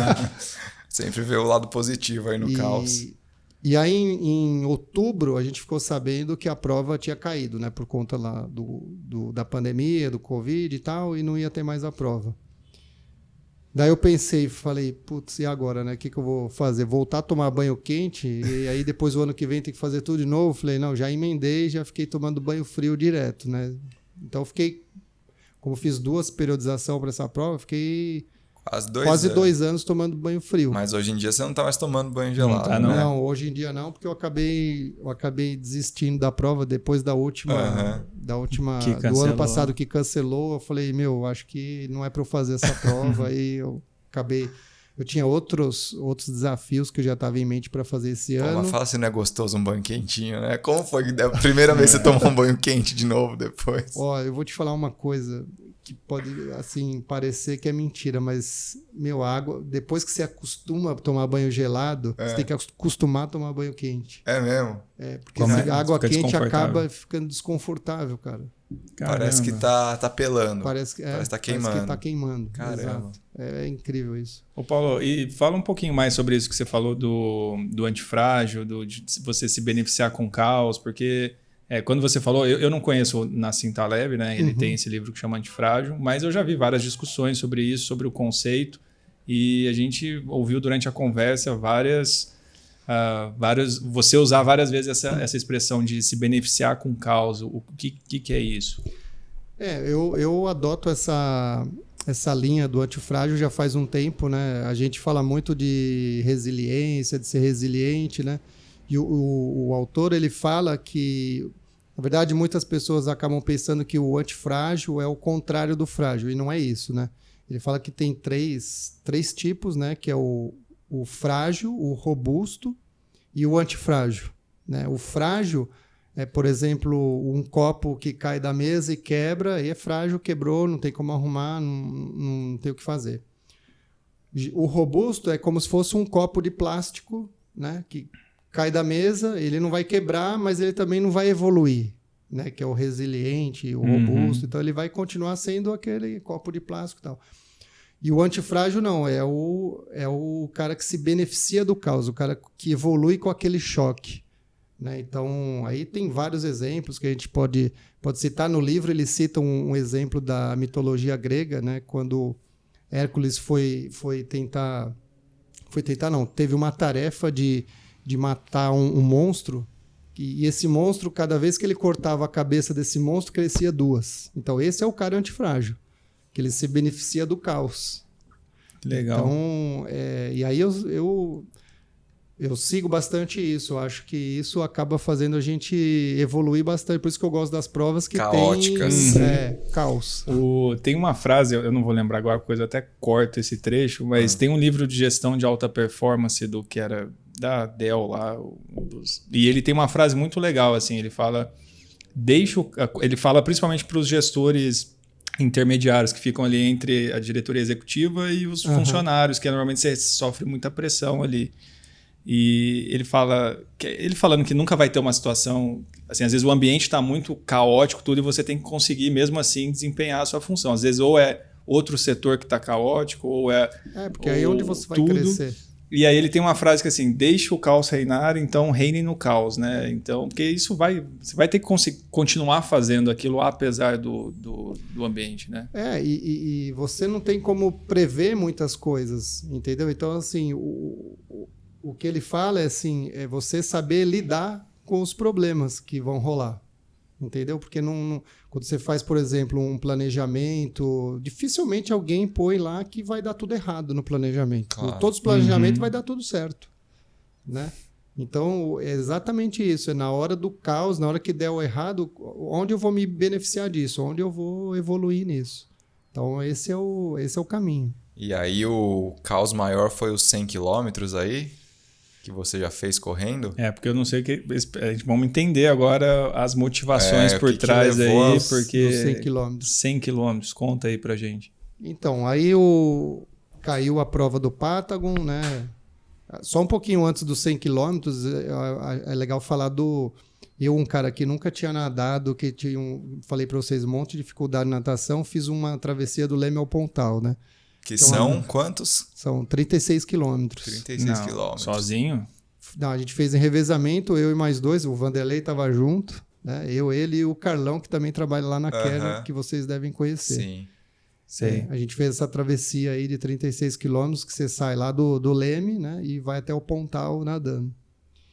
Sempre vê o lado positivo aí no caos. E aí, em outubro, a gente ficou sabendo que a prova tinha caído, né? Por conta lá da pandemia, do Covid e tal, e não ia ter mais a prova. Daí eu pensei, falei, putz, e agora, né? O que eu vou fazer? Voltar a tomar banho quente? E aí depois o ano que vem tem que fazer tudo de novo? Falei, não, já emendei, já fiquei tomando banho frio direto, né? Então eu fiquei, como eu fiz 2 periodizações para essa prova, eu fiquei quase 2 anos tomando banho frio. Mas hoje em dia você não tá mais tomando banho gelado, né? Não, hoje em dia não, porque eu acabei desistindo da prova depois da última do ano passado que cancelou. Eu falei, acho que não é para eu fazer essa prova. Aí eu tinha outros desafios que eu já estava em mente para fazer esse ano. Mas fala se não é gostoso um banho quentinho, né? Como foi que a primeira vez você tomou um banho quente de novo depois? Ó, eu vou te falar uma coisa que pode, assim, parecer que é mentira, mas, água, depois que você acostuma a tomar banho gelado, você tem que acostumar a tomar banho quente. É mesmo? Porque a água quente acaba ficando desconfortável, cara. Caramba. Parece que tá pelando. Parece que tá queimando. Parece que tá queimando. Caramba. Exato. É incrível isso. Ô Paulo, e fala um pouquinho mais sobre isso que você falou do antifrágil, de você se beneficiar com caos, porque... quando você falou, eu não conheço o Nassim Taleb, né? Ele tem esse livro que chama Antifrágil, mas eu já vi várias discussões sobre isso, sobre o conceito, e a gente ouviu durante a conversa você usar várias vezes essa expressão de se beneficiar com caos. O que é isso? Eu adoto essa linha do antifrágil já faz um tempo, né? A gente fala muito de resiliência, de ser resiliente, né? E o autor ele fala que, na verdade, muitas pessoas acabam pensando que o antifrágil é o contrário do frágil, e não é isso, né? Ele fala que tem três tipos, né? Que é o frágil, o robusto e o antifrágil, né? O frágil é, por exemplo, um copo que cai da mesa e quebra, e é frágil, quebrou, não tem como arrumar, não tem o que fazer. O robusto é como se fosse um copo de plástico, né? Que cai da mesa, ele não vai quebrar, mas ele também não vai evoluir, né? Que é o resiliente, o robusto. Então ele vai continuar sendo aquele copo de plástico e tal. E o antifrágil não, é o cara que se beneficia do caos, o cara que evolui com aquele choque, né? Então aí tem vários exemplos que a gente pode citar. No livro ele cita um exemplo da mitologia grega, né? Quando Hércules teve uma tarefa de matar um monstro, e esse monstro, cada vez que ele cortava a cabeça desse monstro, crescia 2. Então esse é o cara antifrágil, que ele se beneficia do caos. Legal. Então, e aí Eu sigo bastante isso. Eu acho que isso acaba fazendo a gente evoluir bastante. Por isso que eu gosto das provas que caóticas. tem caos. Tem uma frase, eu não vou lembrar agora, coisa até corto esse trecho, mas tem um livro de gestão de alta performance do que era da Dell lá. E ele tem uma frase muito legal, assim, ele fala principalmente para os gestores intermediários que ficam ali entre a diretoria executiva e os funcionários, que normalmente você sofre muita pressão ali. E ele falando que nunca vai ter uma situação, assim, às vezes o ambiente está muito caótico, tudo, e você tem que conseguir mesmo assim desempenhar a sua função. Às vezes ou é outro setor que está caótico, ou é porque aí é onde você vai crescer. E aí ele tem uma frase que assim, deixe o caos reinar, então reine no caos, né? Então, porque você vai ter que continuar fazendo aquilo apesar do ambiente, né? E você não tem como prever muitas coisas, entendeu? Então, assim, o que ele fala é assim, é você saber lidar com os problemas que vão rolar, entendeu? Porque quando você faz, por exemplo, um planejamento, dificilmente alguém põe lá que vai dar tudo errado no planejamento. Claro. Todos os planejamentos vai dar tudo certo, né? Então, é exatamente isso. É na hora do caos, na hora que der o errado, onde eu vou me beneficiar disso? Onde eu vou evoluir nisso? Então, esse é o caminho. E aí, o caos maior foi os 100 quilômetros aí? Que você já fez correndo? Porque eu não sei vamos entender agora as motivações por trás aí, porque 100 quilômetros. 100 quilômetros, conta aí pra gente. Então, aí caiu a prova do Patagon, né? Só um pouquinho antes dos 100 quilômetros, é legal falar um cara que nunca tinha nadado, que falei para vocês, um monte de dificuldade na natação, fiz uma travessia do Leme ao Pontal, né? Que então, são quantos? São 36 quilômetros. 36 quilômetros. Sozinho? Não, a gente fez em revezamento, eu e mais dois, o Vanderlei estava junto, né? Ele e o Carlão, que também trabalha lá na Kern, que vocês devem conhecer. Sim. Sei. A gente fez essa travessia aí de 36 quilômetros, que você sai lá do Leme, né? E vai até o Pontal nadando.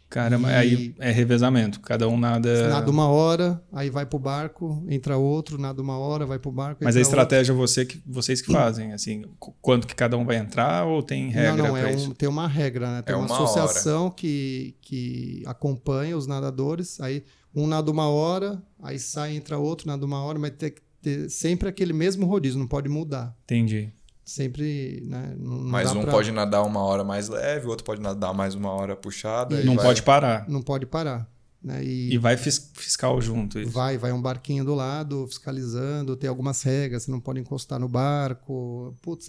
Caramba, aí é revezamento, cada um nada... Nada 1 hora, aí vai pro barco, entra outro, nada 1 hora, vai pro barco, Mas a estratégia vocês que fazem, assim, quanto que cada um vai entrar ou tem regra para isso? Tem uma regra, né? Tem uma associação que acompanha os nadadores, aí um nada 1 hora, aí sai, entra outro, nada 1 hora, mas tem que ter sempre aquele mesmo rodízio, não pode mudar. Entendi. Sempre, né? Mas pode nadar 1 hora mais leve, o outro pode nadar mais 1 hora puxada. Não pode parar. Não pode parar. Né? E vai fiscal junto. Isso. Vai um barquinho do lado, fiscalizando, tem algumas regras, você não pode encostar no barco. Putz,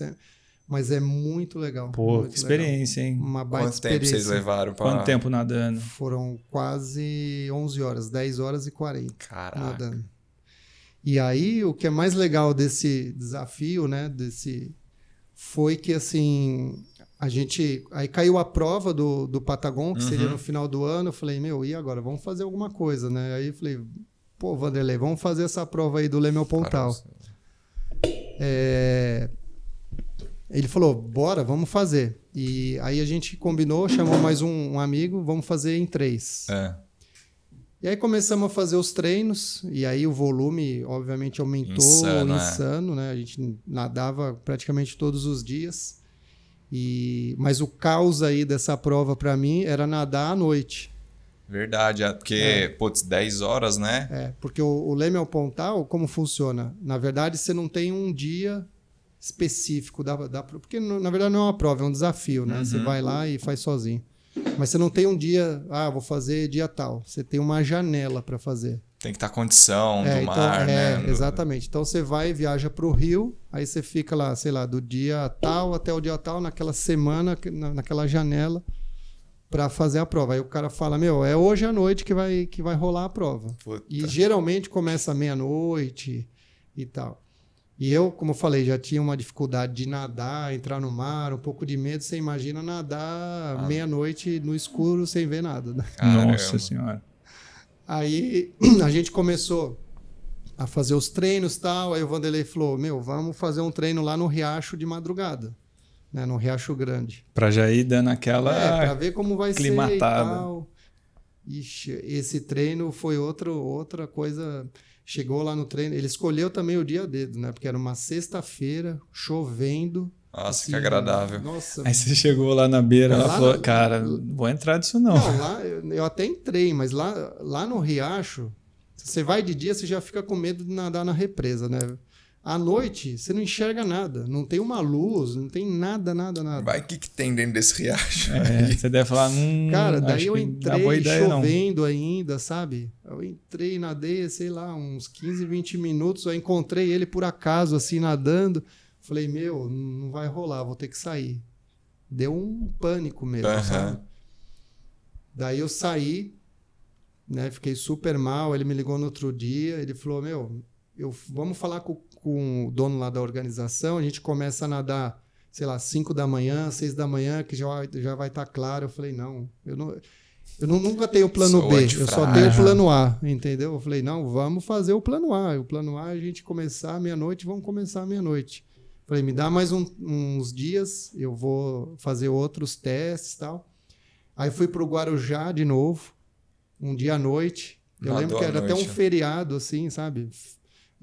mas é muito legal. Pô, muito que experiência, legal. hein? Uma baita Quanto tempo vocês levaram? Quanto tempo nadando? Foram quase 11 horas, 10 horas e 40. Caraca. Nadando. E aí, o que é mais legal desse desafio, né, foi que, assim, aí caiu a prova do Patagon, que seria no final do ano. Eu falei, e agora? Vamos fazer alguma coisa, né? Aí eu falei, Vanderlei, vamos fazer essa prova aí do Leme ao Pontal. Ele falou, bora, vamos fazer. E aí a gente combinou, chamou mais um amigo, vamos fazer em 3. E aí começamos a fazer os treinos, e aí o volume, obviamente, aumentou, insano, né? A gente nadava praticamente todos os dias. Mas o caos aí dessa prova para mim era nadar à noite. Porque, 10 horas, né? Porque o Leme ao Pontal, como funciona? Na verdade, você não tem um dia específico, porque na verdade não é uma prova, é um desafio, né? Você vai lá e faz sozinho. Mas você não tem um dia, vou fazer dia tal. Você tem uma janela para fazer. Tem que estar condição do mar, né? Exatamente. Então você vai e viaja para o Rio, aí você fica lá, sei lá, do dia tal até o dia tal, naquela semana, naquela janela, para fazer a prova. Aí o cara fala, é hoje à noite que vai rolar a prova. Puta. E geralmente começa à meia-noite e tal. E eu, como eu falei, já tinha uma dificuldade de nadar, entrar no mar, um pouco de medo. Você imagina nadar meia-noite no escuro sem ver nada, né? Nossa Senhora. Aí a gente começou a fazer os treinos e tal. Aí o Vanderlei falou, vamos fazer um treino lá no Riacho de madrugada, né? No Riacho Grande. Pra já ir dando aquela pra ver como vai climatada. Ser e tal. Ixi, esse treino foi outra coisa... Chegou lá no treino, ele escolheu também o dia a dedo, né? Porque era uma sexta-feira, chovendo. Nossa, assim, que agradável. Nossa. Aí você chegou lá na beira, ela falou, cara, não vou entrar disso não. Não, lá eu até entrei, mas lá no Riacho, se você vai de dia, você já fica com medo de nadar na represa, né? À noite, você não enxerga nada. Não tem uma luz, não tem nada. Vai, o que tem dentro desse riacho? Você deve falar, cara, daí eu entrei chovendo não. ainda, sabe? Eu entrei, nadei, sei lá, uns 15, 20 minutos. Eu encontrei ele por acaso, assim, nadando. Falei, meu, não vai rolar, vou ter que sair. Deu um pânico mesmo, sabe? Daí eu saí, né? Fiquei super mal. Ele me ligou no outro dia. Ele falou, meu, vamos falar com o dono lá da organização. A gente começa a nadar, sei lá, 5 da manhã, 6 da manhã, que já vai estar claro. Eu falei, não, eu nunca tenho plano B, eu só tenho o plano A, entendeu? Eu falei, não, vamos fazer o plano A. O plano A é a gente começar à meia-noite, vamos começar à meia-noite. Falei, me dá mais uns dias, eu vou fazer outros testes e tal. Aí fui pro Guarujá de novo, um dia à noite. Eu lembro que era até um feriado, assim, sabe?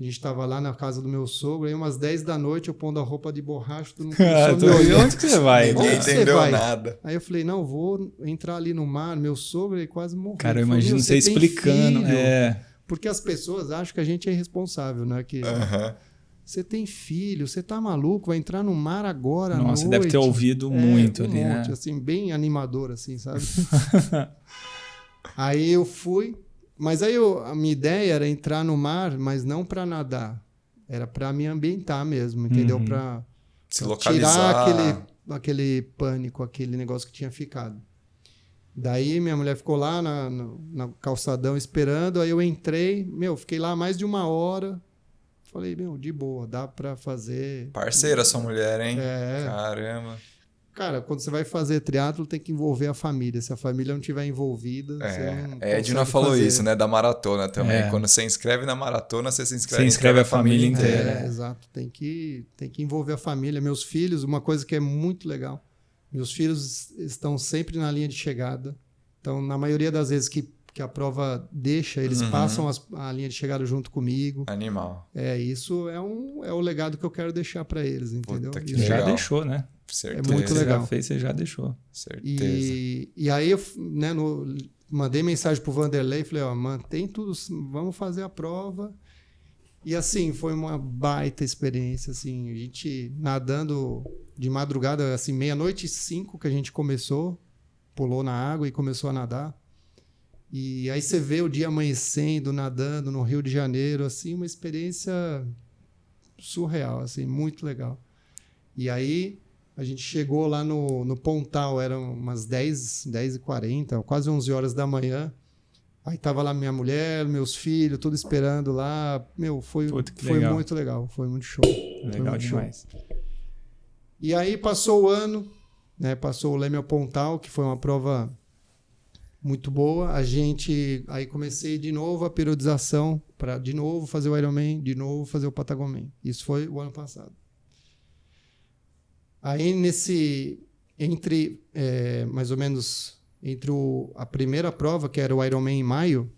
A gente estava lá na casa do meu sogro, aí umas 10 da noite eu pondo a roupa de borracha, todo mundo começou a me olhar. Onde que você vai? Ninguém entendeu nada. Aí eu falei, não, vou entrar ali no mar. Meu sogro, ele quase morreu. Cara, eu imagino você explicando. Porque as pessoas acham que a gente é irresponsável, né? Que você tem filho, você tá maluco, vai entrar no mar agora à noite. Nossa, você deve ter ouvido muito ali, monte, né? Assim, bem animador, assim, sabe? Aí eu fui... Mas aí a minha ideia era entrar no mar, mas não para nadar. Era para me ambientar mesmo, entendeu? Para se localizar. Tirar aquele pânico, aquele negócio que tinha ficado. Daí minha mulher ficou lá na calçadão esperando, aí eu entrei, fiquei lá mais de 1 hora. Falei, de boa, dá para fazer. Parceira sua mulher, hein? Caramba. Cara, quando você vai fazer triatlo, tem que envolver a família. Se a família não estiver envolvida, você não Edna falou isso, né? Da maratona também. Quando você inscreve na maratona, você se inscreve, inscreve a família inteira. Exato. Tem que envolver a família. Meus filhos, uma coisa que é muito legal. Meus filhos estão sempre na linha de chegada. Então, na maioria das vezes que a prova deixa, eles passam a linha de chegada junto comigo. Animal. Isso é o legado que eu quero deixar para eles, entendeu? Puta, que já deixou, né? Certeza. É muito legal. Você já deixou. Certeza. E aí eu mandei mensagem pro Vanderlei, falei, mantém tudo, vamos fazer a prova. E assim, foi uma baita experiência, assim, a gente nadando de madrugada, assim, 00:05 que a gente começou, pulou na água e começou a nadar. E aí você vê o dia amanhecendo, nadando no Rio de Janeiro, assim, uma experiência surreal, assim, muito legal. E aí a gente chegou lá no Pontal, eram umas 10h40, quase 11 horas da manhã. Aí tava lá minha mulher, meus filhos, tudo esperando lá. Foi muito legal, foi muito show. Legal demais. E aí passou o ano, né? Passou o Leme ao Pontal, que foi uma prova muito boa. Aí comecei de novo a periodização para de novo fazer o Ironman, de novo fazer o Patagonman. Isso foi o ano passado. Aí mais ou menos entre a primeira prova, que era o Ironman em maio,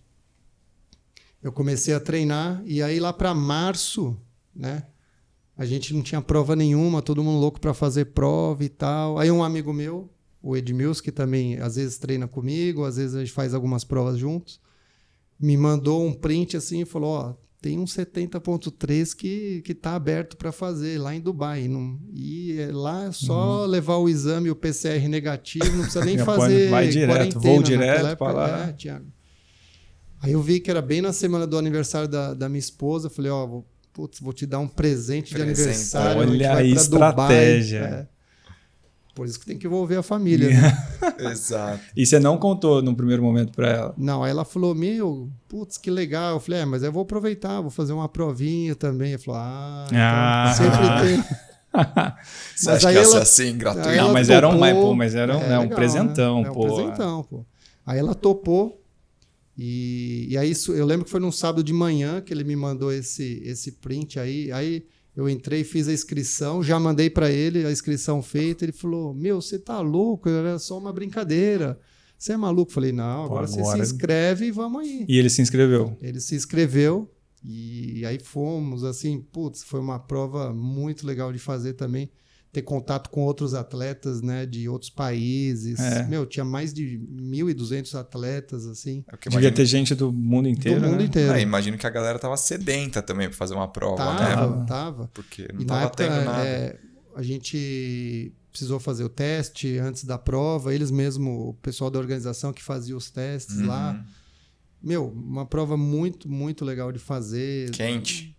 eu comecei a treinar, e aí lá para março, né, a gente não tinha prova nenhuma, todo mundo louco para fazer prova e tal. Aí um amigo meu, o Edmilson, que também às vezes treina comigo, às vezes a gente faz algumas provas juntos, me mandou um print assim e falou, tem um 70.3 que tá aberto para fazer lá em Dubai. E lá é só levar o exame, o PCR negativo, não precisa nem fazer vai direto, vou direto para lá. Thiago. Aí eu vi que era bem na semana do aniversário da minha esposa. Falei, vou te dar um presente de aniversário. Olha aí, estratégia. Por isso que tem que envolver a família. Né? Exato. E você não contou no primeiro momento para ela? Não, aí ela falou, que legal. Eu falei, mas eu vou aproveitar, vou fazer uma provinha também. Ela falou, então sempre tem. Você acha que ia ser assim, gratuito? Não, mas era um presentão, né? pô. Um presentão, pô. Aí ela topou. E aí eu lembro que foi num sábado de manhã que ele me mandou esse print aí. Aí eu entrei, fiz a inscrição, já mandei para ele a inscrição feita. Ele falou, você tá louco, era só uma brincadeira. Você é maluco? Falei, não, agora você se inscreve e vamos aí. E ele se inscreveu? Ele se inscreveu e aí fomos, assim, foi uma prova muito legal de fazer também. ter contato com outros atletas, né, de outros países. Tinha mais de 1.200 atletas, assim. Devia ter gente do mundo inteiro, do mundo inteiro. Imagino que a galera tava sedenta também para fazer uma prova, né? Tava. Porque não tava tendo nada. A gente precisou fazer o teste antes da prova, eles mesmo, o pessoal da organização que fazia os testes lá. Uma prova muito, muito legal de fazer. Quente.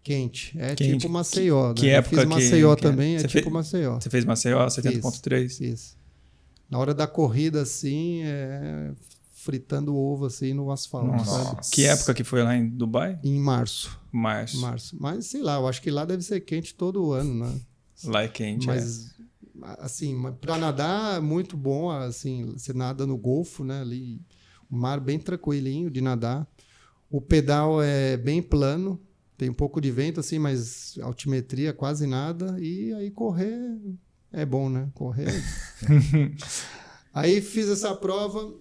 Quente. Quente. Tipo Maceió. Que né? época Eu fiz Maceió que também, você Maceió. Você fez Maceió 70.3? Isso. Na hora da corrida, assim, fritando ovo, assim, no asfalto, sabe? Que época que foi lá em Dubai? Em março. Março. Mas, sei lá, eu acho que lá deve ser quente todo ano, né? Lá é quente, Mas, assim, para nadar, muito bom, assim, você nada no Golfo, né? Ali, o mar bem tranquilinho de nadar. O pedal é bem plano. Tem um pouco de vento, assim, mas altimetria quase nada. E aí correr é bom, né? Correr. Aí fiz essa prova,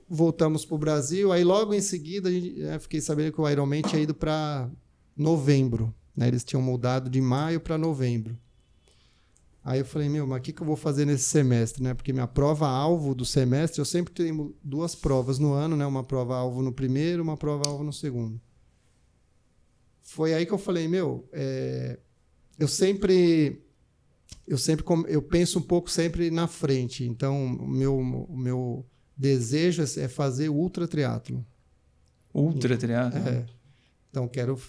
voltamos para o Brasil. Aí logo em seguida, fiquei sabendo que o Ironman tinha ido para novembro. Né? Eles tinham mudado de maio para novembro. Aí eu falei, mas o que eu vou fazer nesse semestre? Né? Porque minha prova-alvo do semestre, eu sempre tenho 2 provas no ano, né? Uma prova-alvo no primeiro, uma prova-alvo no segundo. Foi aí que eu falei, eu penso um pouco sempre na frente. Então, o meu desejo é fazer ultra triatlo. Ultra triatlo? Então, quero,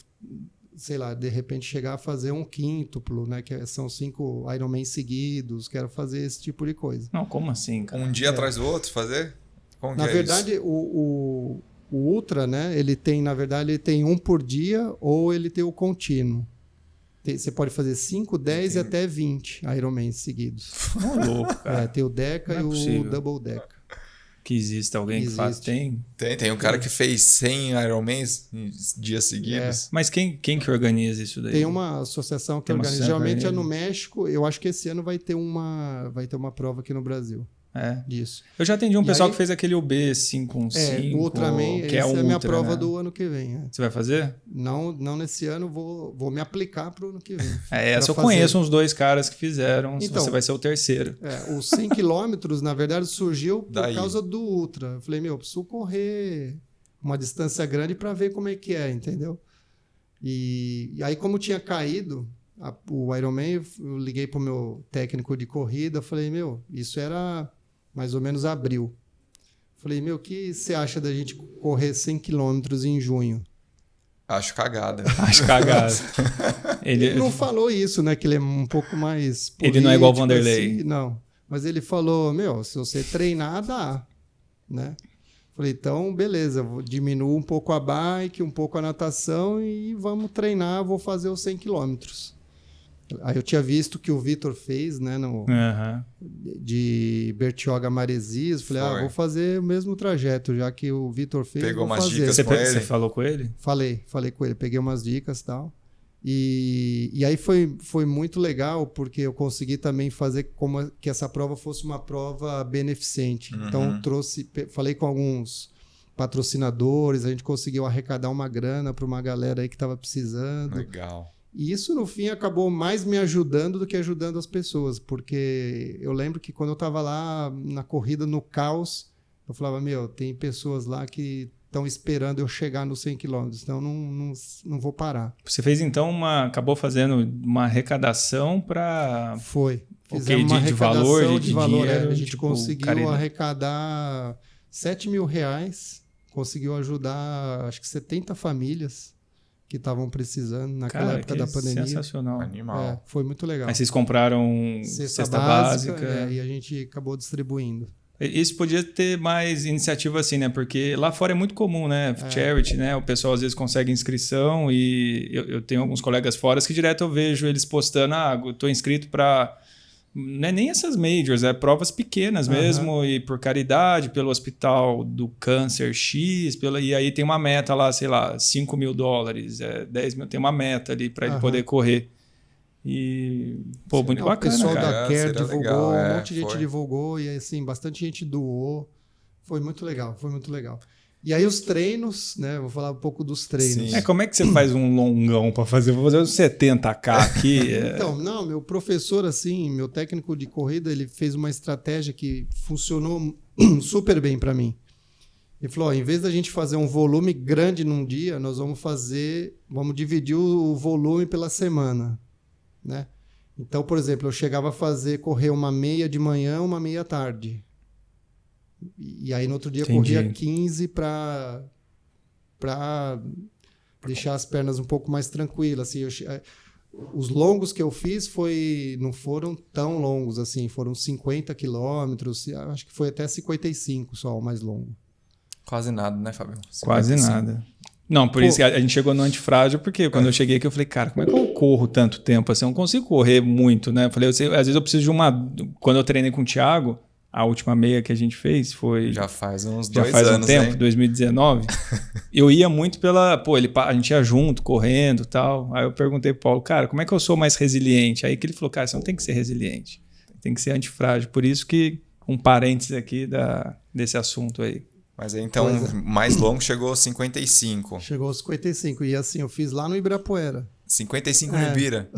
sei lá, de repente chegar a fazer um quíntuplo, né? Que são 5 Ironman seguidos. Quero fazer esse tipo de coisa. Não, como assim, cara? Um dia atrás do outro fazer? Na verdade, o ultra, né? Ele tem um por dia ou ele tem o contínuo. Você pode fazer 5, 10 e até 20 Ironman seguidos. Não é louco, cara. Tem o Deca e o Double Deca. Que existe alguém que faz? Tem um cara que fez 100 Ironmans em dias seguidos. Mas quem que organiza isso daí? Tem uma associação que organiza. Geralmente é no México. Eu acho que esse ano vai ter uma prova aqui no Brasil. Disso. Eu já atendi um pessoal que fez aquele UB515. O Ultraman, que essa é a minha prova, né? do ano que vem. Você vai fazer? Não nesse ano, vou me aplicar para o ano que vem. Essa eu conheço uns 2 caras que fizeram, então, você vai ser o terceiro. Os 100 quilômetros, na verdade, surgiu por causa do Ultra. Eu falei, eu preciso correr uma distância grande para ver como é que é, entendeu? E aí, como tinha caído o Ironman, eu liguei para o meu técnico de corrida, falei, isso era mais ou menos abril. Falei, o que você acha da gente correr 100 quilômetros em junho? Acho cagada. Ele não falou isso, né? Que ele é um pouco mais político, ele não é igual o Vanderlei. Assim, não. Mas ele falou, se você treinar, dá. Né? Falei, então, beleza. Vou diminuir um pouco a bike, um pouco a natação e vamos treinar. Vou fazer os 100 quilômetros. Aí eu tinha visto que o Vitor fez, né, de Bertioga a Maresias. Falei, vou fazer o mesmo trajeto, já que o Vitor fez. Pegou umas fazer. dicas com ele? Você falou com ele? Falei com ele, peguei umas dicas e tal. E aí foi muito legal, porque eu consegui também fazer como que essa prova fosse uma prova beneficente. Então falei com alguns patrocinadores, a gente conseguiu arrecadar uma grana para uma galera aí que estava precisando. Legal. E isso, no fim, acabou mais me ajudando do que ajudando as pessoas, porque eu lembro que quando eu estava lá na corrida, no caos, eu falava, tem pessoas lá que estão esperando eu chegar nos 100 quilômetros, então não vou parar. Você fez, então, acabou fazendo uma arrecadação para... Fizemos uma arrecadação de valor, dinheiro, a gente conseguiu arrecadar R$7.000, conseguiu ajudar, acho que 70 famílias que estavam precisando naquela época da pandemia. Sensacional. Animal. Foi muito legal. Aí vocês compraram cesta básica. E a gente acabou distribuindo. Isso podia ter mais iniciativa assim, né? Porque lá fora é muito comum, né? Charity, né? O pessoal às vezes consegue inscrição e eu tenho alguns colegas fora que direto eu vejo eles postando, eu tô inscrito para... Não é nem essas majors, provas pequenas mesmo, e por caridade, pelo Hospital do Câncer X, e aí tem uma meta lá, sei lá, $5.000, 10 mil, tem uma meta ali para ele poder correr. E, muito bacana, o pessoal cara. da Care divulgou, legal, um monte de gente divulgou, e assim, bastante gente doou. Foi muito legal, foi muito legal. E aí os treinos, né? Vou falar um pouco dos treinos. Sim. Como é que você faz um longão para fazer? Vou fazer uns 70K aqui. Então, não, meu professor, assim, meu técnico de corrida, ele fez uma estratégia que funcionou super bem para mim. Ele falou, em vez da gente fazer um volume grande num dia, nós vamos dividir o volume pela semana, né? Então, por exemplo, eu chegava a correr uma meia de manhã, uma meia à tarde. E aí no outro dia corria 15 para deixar as pernas um pouco mais tranquilas. Assim, os longos que eu fiz não foram tão longos, assim, foram 50 quilômetros, acho que foi até 55 só o mais longo. Quase nada, né, Fábio? Quase nada. Não, por isso que a gente chegou no antifrágil, porque quando eu cheguei aqui eu falei, cara, como é que eu corro tanto tempo assim? Eu não consigo correr muito, né? Eu falei, às vezes eu preciso de quando eu treinei com o Thiago, a última meia que a gente fez foi... Já faz uns 2 anos, já faz um tempo, hein? 2019. Eu ia muito a gente ia junto, correndo e tal. Aí eu perguntei pro Paulo, cara, como é que eu sou mais resiliente? Aí que ele falou, cara, você não tem que ser resiliente. Tem que ser antifrágil. Por isso que um parênteses aqui desse assunto aí. Mas aí, então, mais longo chegou aos 55. Chegou aos 55. E assim, eu fiz lá no Ibirapuera. 55 no Ibira?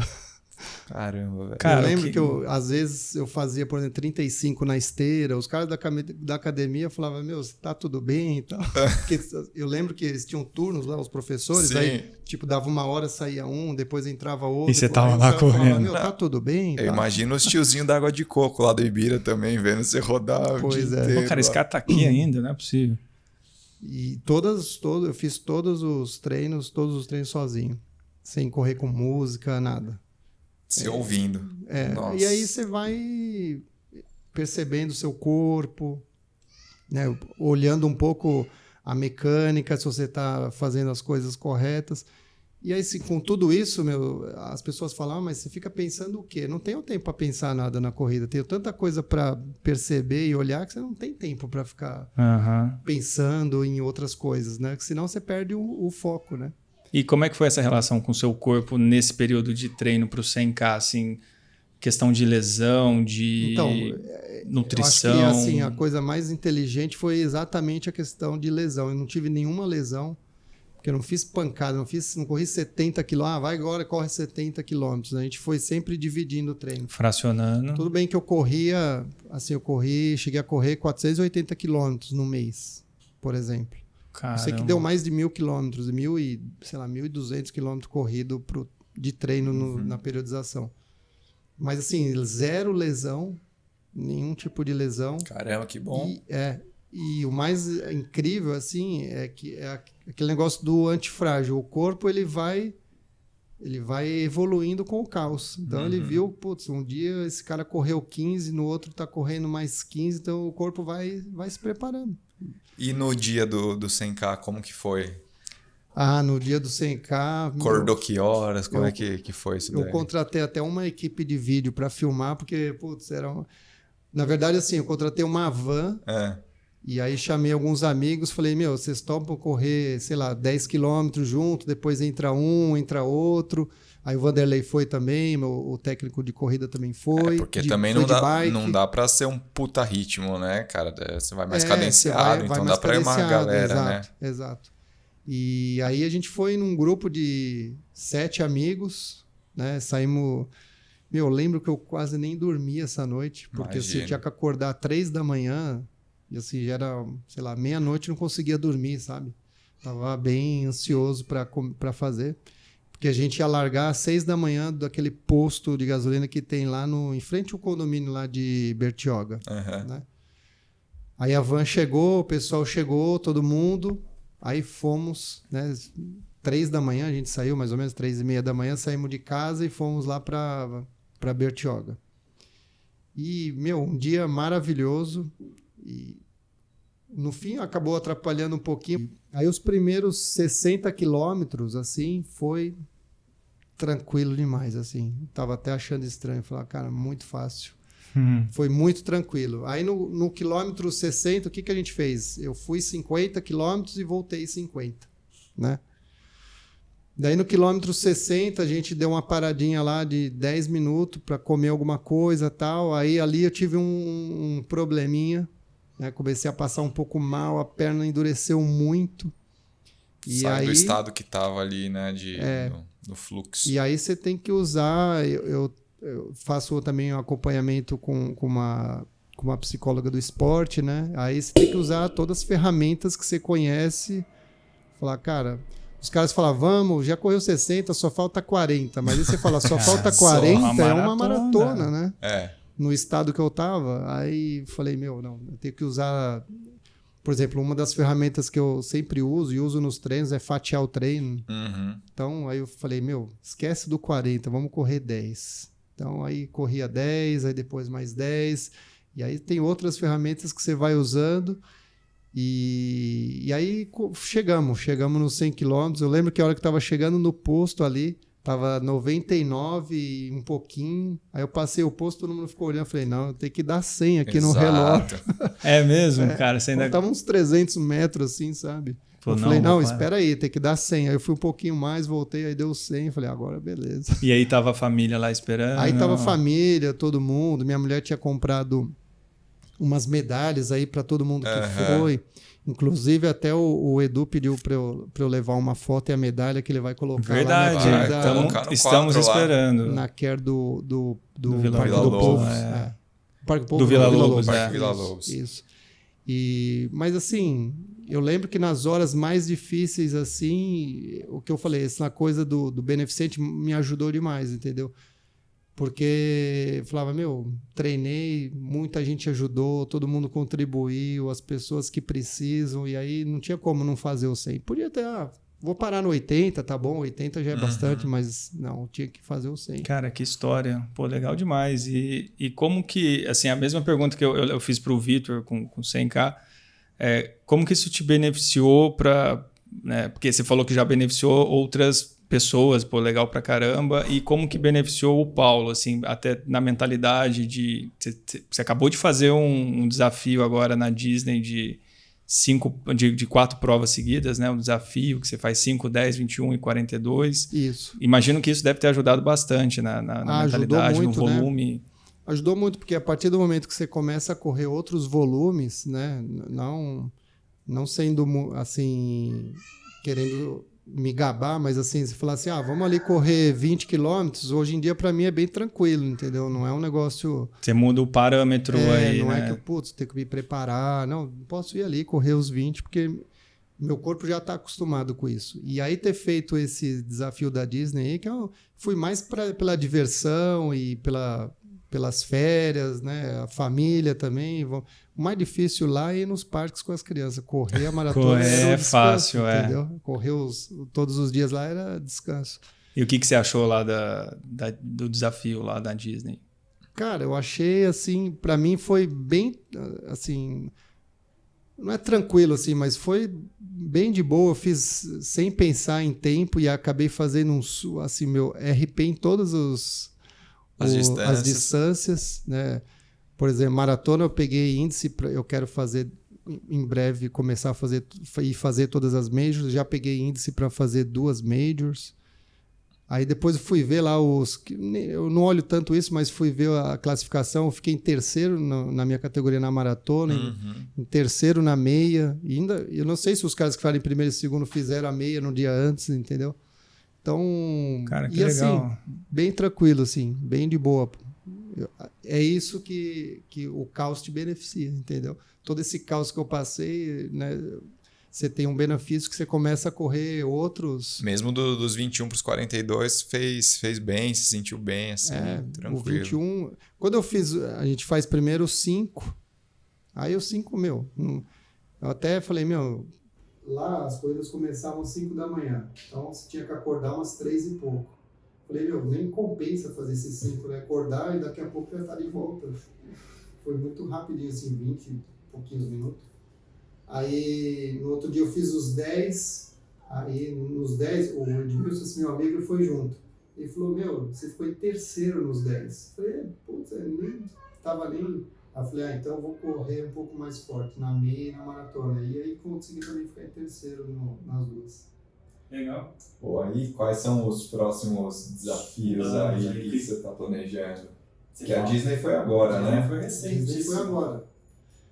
Caramba, velho. Cara, eu lembro que às vezes eu fazia, por exemplo, 35 na esteira. Os caras da academia falavam, meu, tá tudo bem e tal. Porque eu lembro que eles tinham turnos lá, os professores. Sim. Aí, tipo, dava 1 hora, saía um, depois entrava outro. E você tava lá correndo. Falava, meu, tá tudo bem? Eu imagino os tiozinhos da água de coco lá do Ibira também, vendo você rodar o dia inteiro. Pô, cara, esse cara tá aqui ainda, não é possível. E eu fiz todos os treinos sozinho. Sem correr com música, nada. Se ouvindo. E aí você vai percebendo o seu corpo, né? Olhando um pouco a mecânica, se você está fazendo as coisas corretas. E aí, com tudo isso, as pessoas falam, mas você fica pensando o quê? Não tenho tempo para pensar nada na corrida. Tenho tanta coisa para perceber e olhar que você não tem tempo para ficar pensando em outras coisas, né? Porque senão você perde o foco, né? E como é que foi essa relação com o seu corpo nesse período de treino para o 100K, assim, questão de lesão, de nutrição? Eu acho que, assim, a coisa mais inteligente foi exatamente a questão de lesão. Eu não tive nenhuma lesão, porque eu não fiz pancada, não corri 70 quilômetros. Vai agora, corre 70 quilômetros. A gente foi sempre dividindo o treino. Fracionando. Tudo bem que eu corria, assim, cheguei a correr 480 quilômetros no mês, por exemplo. Caramba. Eu sei que deu mais de 1.000 quilômetros, 1.200 quilômetros corrido de treino na periodização. Mas assim, 0 lesão, nenhum tipo de lesão. Caramba, que bom. E o mais incrível, assim, é que é aquele negócio do antifrágil. O corpo, ele vai evoluindo com o caos. Então, ele viu, putz, um dia esse cara correu 15, no outro tá correndo mais 15, então o corpo vai se preparando. E no dia do 100K, como que foi? No dia do 100K... Acordou que horas? Como é que foi isso daí? Eu contratei até uma equipe de vídeo para filmar, porque, putz, na verdade, assim, eu contratei uma van... E aí chamei alguns amigos, falei, vocês topam correr, sei lá, 10 quilômetros junto, depois entra um, entra outro. Aí o Vanderlei foi também, o técnico de corrida também foi. Porque também não dá pra ser um puta ritmo, né, cara? Você vai mais cadenciado, então dá pra ir uma galera, né? Exato. E aí a gente foi num grupo de 7 amigos, né? Saímos... eu lembro que eu quase nem dormi essa noite, porque assim, eu tinha que acordar 3 da manhã... E assim, já era, sei lá, meia-noite, não conseguia dormir, sabe? Tava bem ansioso para fazer. Porque a gente ia largar às 6 da manhã daquele posto de gasolina que tem lá em frente ao condomínio lá de Bertioga. Né? Aí a van chegou, o pessoal chegou, todo mundo. Aí fomos, né? 3 da manhã, a gente saiu mais ou menos, 3:30 da manhã, saímos de casa e fomos lá para Bertioga. E, um dia maravilhoso. E no fim acabou atrapalhando um pouquinho. Aí os primeiros 60 quilômetros, assim, foi tranquilo demais, assim. Tava até achando estranho. Falar, cara, muito fácil. Foi muito tranquilo. Aí no quilômetro 60, o que a gente fez? Eu fui 50 quilômetros e voltei 50, né? Daí no quilômetro 60 a gente deu uma paradinha lá de 10 minutos para comer alguma coisa e tal. Aí ali eu tive um probleminha. né? Comecei a passar um pouco mal, a perna endureceu muito. E Sai aí, do estado que tava ali, né, no fluxo. E aí você tem que usar... Eu faço também um acompanhamento com uma psicóloga do esporte, né? Aí você tem que usar todas as ferramentas que você conhece. Falar, cara... Os caras falam, vamos, já correu 60, só falta 40. Mas aí você fala, só falta 40, é uma maratona, né? No estado que eu tava. Aí falei, não, eu tenho que usar... Por exemplo, uma das ferramentas que eu sempre uso e uso nos treinos é fatiar o treino. Então, aí eu falei, esquece do 40, vamos correr 10. Então, aí corria 10, aí depois mais 10. E aí tem outras ferramentas que você vai usando. E aí chegamos nos 100 km. Eu lembro que a hora que estava chegando no posto ali, estava 99 e um pouquinho. Aí eu passei o posto, todo mundo ficou olhando. Falei, não, eu tenho que dar 100 aqui no relógio. É mesmo, cara? Você ainda... Faltava uns 300 metros assim, sabe? Eu falei, não, espera aí, tem que dar 100. Aí eu fui um pouquinho mais, voltei, aí deu 100. Falei, agora beleza. E aí tava a família lá esperando? Aí tava a família, todo mundo. Minha mulher tinha comprado umas medalhas aí para todo mundo que foi. Inclusive, até o Edu pediu para eu levar uma foto e a medalha que ele vai colocar. Verdade, estamos esperando. Na Care do Vila Lobos. Parque do Vila Lobos. Parque Vila Lobos. Isso. Mas assim, eu lembro que nas horas mais difíceis, assim, o que eu falei, essa coisa do beneficente me ajudou demais, entendeu? Porque eu falava, treinei, muita gente ajudou, todo mundo contribuiu, as pessoas que precisam, e aí não tinha como não fazer o 100. Podia ter, vou parar no 80, tá bom, 80 já é bastante, mas não, tinha que fazer o 100. Cara, que história, pô, legal demais. E como que, assim, a mesma pergunta que eu fiz pro Vitor com 100K, como que isso te beneficiou né, porque você falou que já beneficiou outras pessoas, pô, legal pra caramba, e como que beneficiou o Paulo, assim, até na mentalidade de... Você acabou de fazer um desafio agora na Disney de 4 provas seguidas, né? Um desafio que você faz 5, 10, 21 e 42. Isso. Imagino que isso deve ter ajudado bastante na mentalidade, muito, no volume. Né? Ajudou muito, porque a partir do momento que você começa a correr outros volumes, né? Não sendo, assim, querendo me gabar, mas assim, você falar assim, vamos ali correr 20 quilômetros, hoje em dia para mim é bem tranquilo, entendeu? Não é um negócio... Você muda o parâmetro aí, não né? é que eu, tenho que me preparar, não posso ir ali correr os 20, porque meu corpo já está acostumado com isso. E aí ter feito esse desafio da Disney aí, que eu fui mais pela diversão e pelas férias, né? A família também. O mais difícil lá é ir nos parques com as crianças. Correr a maratona era descanso, fácil, entendeu? Correr todos os dias lá era descanso. E o que você achou lá do desafio lá da Disney? Cara, eu achei, assim, para mim foi bem, assim, não é tranquilo, assim, mas foi bem de boa. Eu fiz sem pensar em tempo e acabei fazendo assim, meu RP em todas as distâncias, né? Por exemplo, maratona eu peguei índice, eu quero fazer em breve, começar a fazer todas as majors. Já peguei índice para fazer 2 majors. Aí depois eu fui ver lá eu não olho tanto isso, mas fui ver a classificação. Eu fiquei em terceiro na minha categoria na maratona, em terceiro na meia. E ainda, eu não sei se os caras que ficaram em primeiro e segundo fizeram a meia no dia antes, entendeu? Então, cara, que legal. Assim, bem tranquilo, assim, bem de boa. É isso que o caos te beneficia, entendeu? Todo esse caos que eu passei, né? Você tem um benefício que você começa a correr outros... Mesmo dos 21 para os 42, fez bem, se sentiu bem, assim, tranquilo. O 21... Quando eu fiz... A gente faz primeiro o 5, aí o 5, eu até falei, lá as corridas começavam às 5 da manhã, então você tinha que acordar umas 3 e pouco. Falei, nem compensa fazer esses 5, né? Acordar e daqui a pouco já tá de volta. Foi muito rapidinho, assim, 20 e pouquinhos minutos. Aí, no outro dia eu fiz os 10, aí nos 10, o Edmilson, esse meu amigo, foi junto. Ele falou, você ficou em terceiro nos 10. Eu falei, putz, nem tava nem... Aí eu falei, então eu vou correr um pouco mais forte, na meia e na maratona. E aí consegui também ficar em terceiro nas duas. Legal. Pô, aí quais são os próximos desafios aí que você está planejando? Que a Disney foi agora, né? Foi recente. Disney foi agora.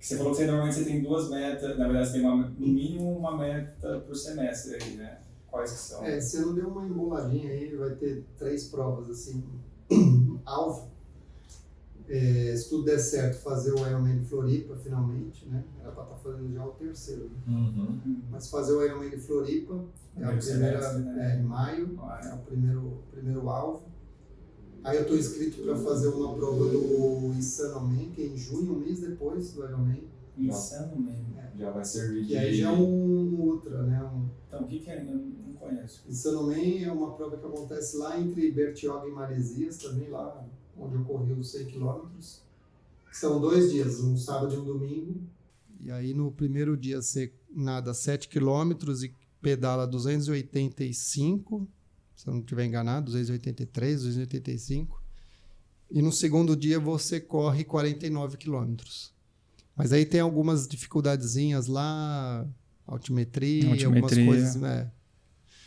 Você falou que normalmente você tem 2 metas, na verdade você tem no mínimo uma meta por semestre aí, né? Quais que são? Se eu não der uma emboladinha aí, vai ter 3 provas, assim, alvo. Se tudo der certo, fazer o Ironman de Floripa, finalmente, né? Era para estar fazendo já o 3º, né? Uhum. Mas fazer o Ironman de Floripa, é a primeira, em maio, é o primeiro alvo. Aí eu estou inscrito para fazer uma prova do Insanoman, que é em junho, um mês depois do Ironman. Insanoman. Já vai servir de... E aí já é um ultra, né? Então, o que é? Eu não conheço. Insanoman é uma prova que acontece lá entre Bertioga e Maresias, também lá onde eu corri os 100 km. São 2 dias, um sábado e um domingo. E aí no primeiro dia você nada 7 km e pedala 285, se eu não estiver enganado, 283, 285. E no segundo dia você corre 49 km. Mas aí tem algumas dificuldadezinhas lá, altimetria. Algumas coisas.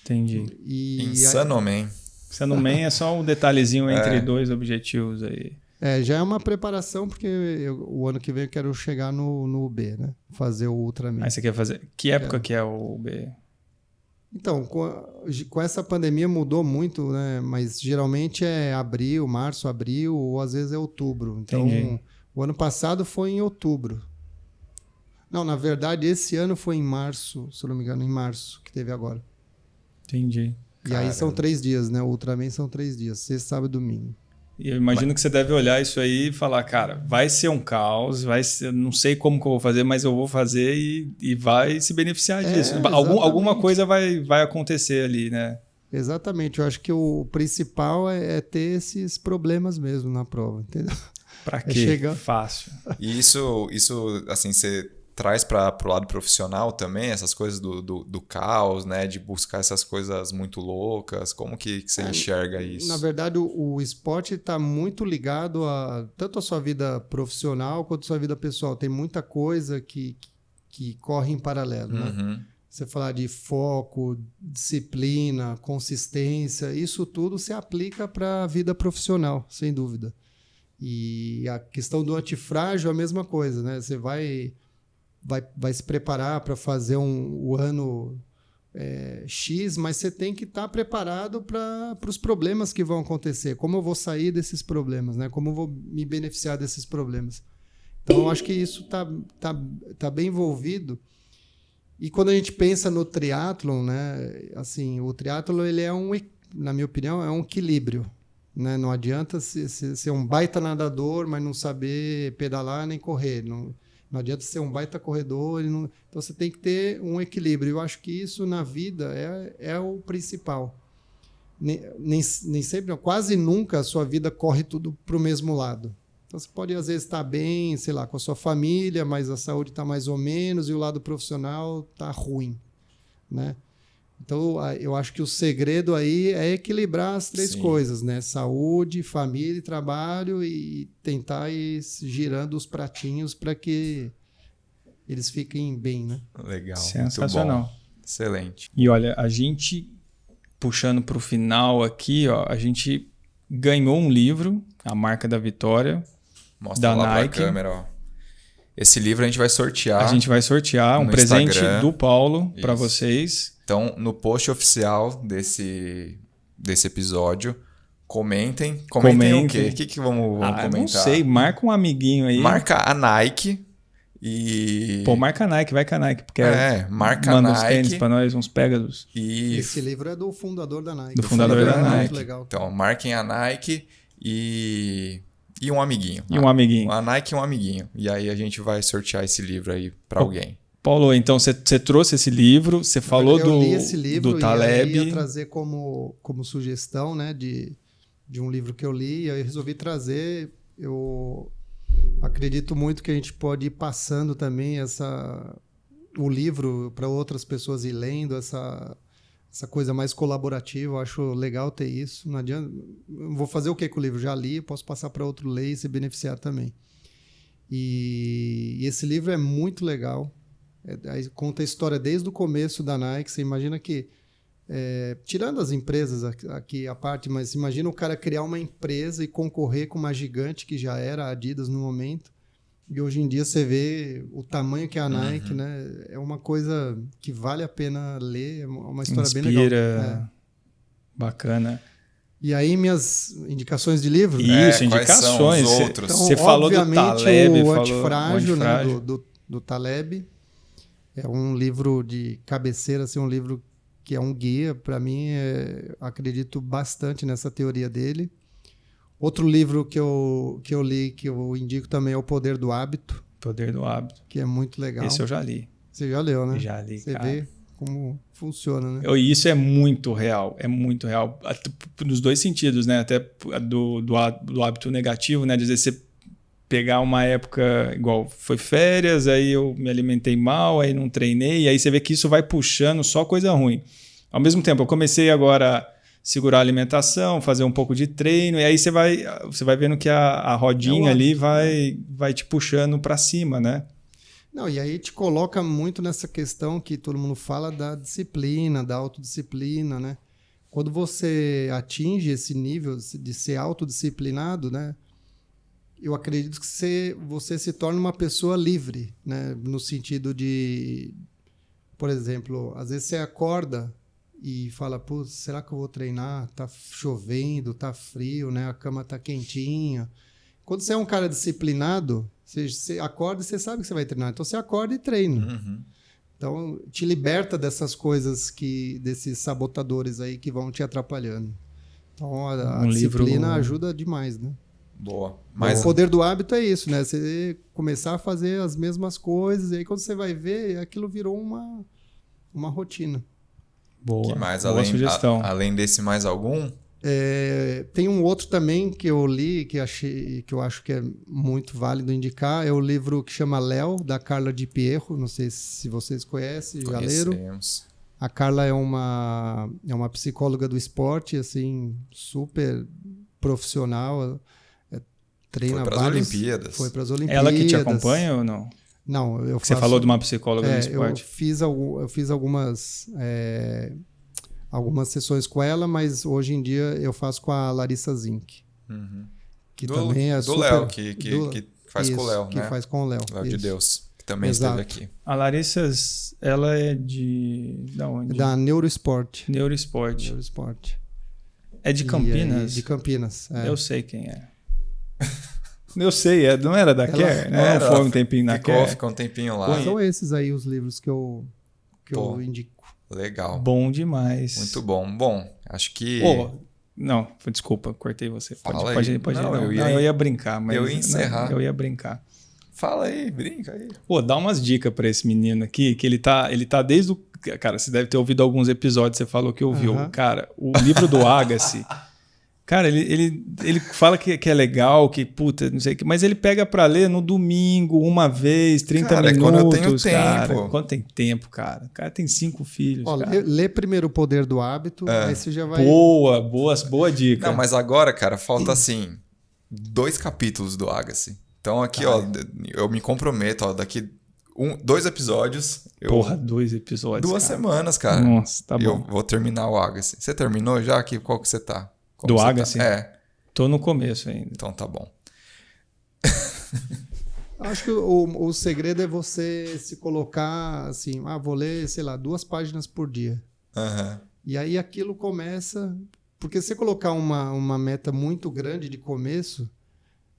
Entendi. Insanoman. Insanoman é só um detalhezinho entre 2 objetivos aí. Já é uma preparação, porque o ano que vem eu quero chegar no UB, né? Fazer o Ultraman. Aí você quer fazer... Que época que é o UB? Então, com essa pandemia mudou muito, né? Mas geralmente é março, abril, ou às vezes é outubro. Então, o ano passado foi em outubro. Não, na verdade, esse ano foi em março, se eu não me engano, em março, que teve agora. Entendi. E aí são 3 dias, né? O Ultraman são 3 dias, sexta, sábado e domingo. E eu imagino que você deve olhar isso aí e falar, cara, vai ser um caos, não sei como que eu vou fazer, mas eu vou fazer e vai se beneficiar disso. Alguma coisa vai acontecer ali, né? Exatamente. Eu acho que o principal é ter esses problemas mesmo na prova, entendeu? Pra quê? Fácil. E isso assim, você traz para o lado profissional também, essas coisas do caos, né? De buscar essas coisas muito loucas. Como que você enxerga isso? Na verdade, o esporte está muito ligado tanto a sua vida profissional quanto a sua vida pessoal. Tem muita coisa que corre em paralelo, né? Você falar de foco, disciplina, consistência, isso tudo se aplica para a vida profissional, sem dúvida. E a questão do antifrágil é a mesma coisa, né? Você vai se preparar para fazer o ano X, mas você tem que estar preparado para os problemas que vão acontecer. Como eu vou sair desses problemas, né? Como eu vou me beneficiar desses problemas. Então, eu acho que isso tá bem envolvido. E quando a gente pensa no triatlon, né? Assim, o triatlon, ele na minha opinião, é um equilíbrio. Né? Não adianta ser um baita nadador, mas não saber pedalar nem correr. Não adianta ser um baita corredor. Então você tem que ter um equilíbrio. Eu acho que isso na vida é o principal. Nem sempre, quase nunca a sua vida corre tudo para o mesmo lado. Então você pode às vezes estar bem, sei lá, com a sua família, mas a saúde está mais ou menos e o lado profissional está ruim, né? Então eu acho que o segredo aí é equilibrar as 3 coisas, né? Saúde, família e trabalho, e tentar ir girando os pratinhos para que eles fiquem bem, né? Legal. Sensacional. Muito bom. Excelente. E olha, a gente, puxando para o final aqui, ó, a gente ganhou um livro, A Marca da Vitória. Mostra da lá Nike. pra câmera, ó. Esse livro a gente vai sortear. A gente vai sortear um presente Instagram. do Paulo para vocês. Então, no post oficial desse episódio, comentem. Comentem o quê? O que vamos comentar? Não sei, marca um amiguinho aí. Marca a Nike e... Pô, marca a Nike, vai com a Nike. Porque marca a manda Nike. uns tênis pra nós, uns Pegasus. Esse livro é do fundador da Nike. Do fundador da Nike. Muito legal. Então, marquem a Nike e um amiguinho. E um amiguinho. A Nike e um amiguinho. E aí a gente vai sortear esse livro aí pra alguém. Paulo, então você trouxe esse livro, você falou eu li esse livro do Taleb. E eu ia trazer como sugestão, né, de um livro que eu li, e aí eu resolvi trazer. Eu acredito muito que a gente pode ir passando também o livro para outras pessoas ir lendo, essa coisa mais colaborativa. Eu acho legal ter isso. Não adianta, eu vou fazer o que com o livro? Já li, posso passar para outro ler e se beneficiar também. E esse livro é muito legal. Aí conta a história desde o começo da Nike. Você imagina que, tirando as empresas aqui à parte, mas imagina o cara criar uma empresa e concorrer com uma gigante que já era a Adidas no momento, E hoje em dia você vê o tamanho que é a Nike, né? É uma coisa que vale a pena ler, é uma história bem legal. Inspira, bacana. E aí, minhas indicações de livro? Isso, quais são indicações. os outros? Você falou do Taleb, o falou Antifrágil, né, Antifrágil. do Taleb. É um livro de cabeceira, assim, um livro que é um guia. Para mim, acredito bastante nessa teoria dele. Outro livro que eu li, que eu indico também, é O Poder do Hábito. Poder do Hábito. Que é muito legal. Esse eu já li. Você já leu, né? Já li, Você cara. vê como funciona, né? E isso é muito real. É muito real. Nos dois sentidos, né? Até do hábito negativo, né? Dizer, você pegar uma época igual foi férias, aí eu me alimentei mal, aí não treinei, e aí você vê que isso vai puxando só coisa ruim. Ao mesmo tempo, eu comecei agora a segurar a alimentação, fazer um pouco de treino, e aí você vai vendo que a rodinha ali vai te puxando para cima, né? Não, e aí te coloca muito nessa questão que todo mundo fala da disciplina, da autodisciplina, né? Quando você atinge esse nível de ser autodisciplinado, né? Eu acredito que você se torna uma pessoa livre, né? No sentido de, por exemplo, às vezes você acorda e fala, pô, será que eu vou treinar? Tá chovendo, tá frio, né? A cama tá quentinha. Quando você é um cara disciplinado, você acorda e você sabe que você vai treinar. Então você acorda e treina. Então te liberta dessas coisas, desses sabotadores aí que vão te atrapalhando. Então a disciplina ajuda demais, né? Boa. Mas o poder do hábito é isso, né? Você começar a fazer as mesmas coisas, e aí quando você vai ver, aquilo virou uma rotina. Boa. Que mais? Boa sugestão. Além desse, mais algum? Tem um outro também que eu li, que eu acho que é muito válido indicar, é o livro que chama Léo, da Carla Di Pierro. Não sei se vocês conhecem, já leram. A Carla é uma psicóloga do esporte, assim, super profissional. Treina Foi para as Olimpíadas. Foi para as Olimpíadas. Ela que te acompanha ou não? Não, eu faço... Você falou de uma psicóloga do esporte. Eu fiz algumas sessões com ela, mas hoje em dia eu faço com a Larissa Zink. Que também é do Léo, que faz com o Léo, né? Que faz com o Léo. Léo de Deus, que também esteve aqui. A Larissa, ela é da onde? Da Neurosport. Neurosport. É de Campinas? De Campinas. Eu sei quem é. Eu sei, não era da Care? Não foi um tempinho na Care? Ficou um tempinho lá. São esses aí os livros que eu indico. Legal. Bom demais. Muito bom. Bom, acho que... Não, desculpa, cortei você. Pode ir. Não, eu ia brincar, mas... Eu ia encerrar. Eu ia brincar. Fala aí, brinca aí. Dá umas dicas pra esse menino aqui, que ele tá desde o... Cara, você deve ter ouvido alguns episódios, você falou que ouviu. Cara, o livro do Agassi... Cara, ele fala que é legal, que puta, não sei o que, mas ele pega pra ler no domingo, uma vez, 30 minutos. Quando eu tenho cara. tempo. Quando tem tempo, cara. O cara tem 5 filhos. Lê primeiro O Poder do Hábito, aí você já vai... Boa dica. Não, mas agora, cara, falta assim 2 capítulos do Agassi. Então aqui, eu me comprometo, daqui 2 episódios. 2 episódios. 2 semanas, cara. Nossa, tá bom. Eu vou terminar o Agassi. Você terminou já? Qual que você tá? Do Agassi? Tá? Tô no começo ainda. Então tá bom. Acho que o segredo é você se colocar assim, vou ler, sei lá, 2 páginas por dia. E aí aquilo começa... Porque se você colocar uma meta muito grande de começo,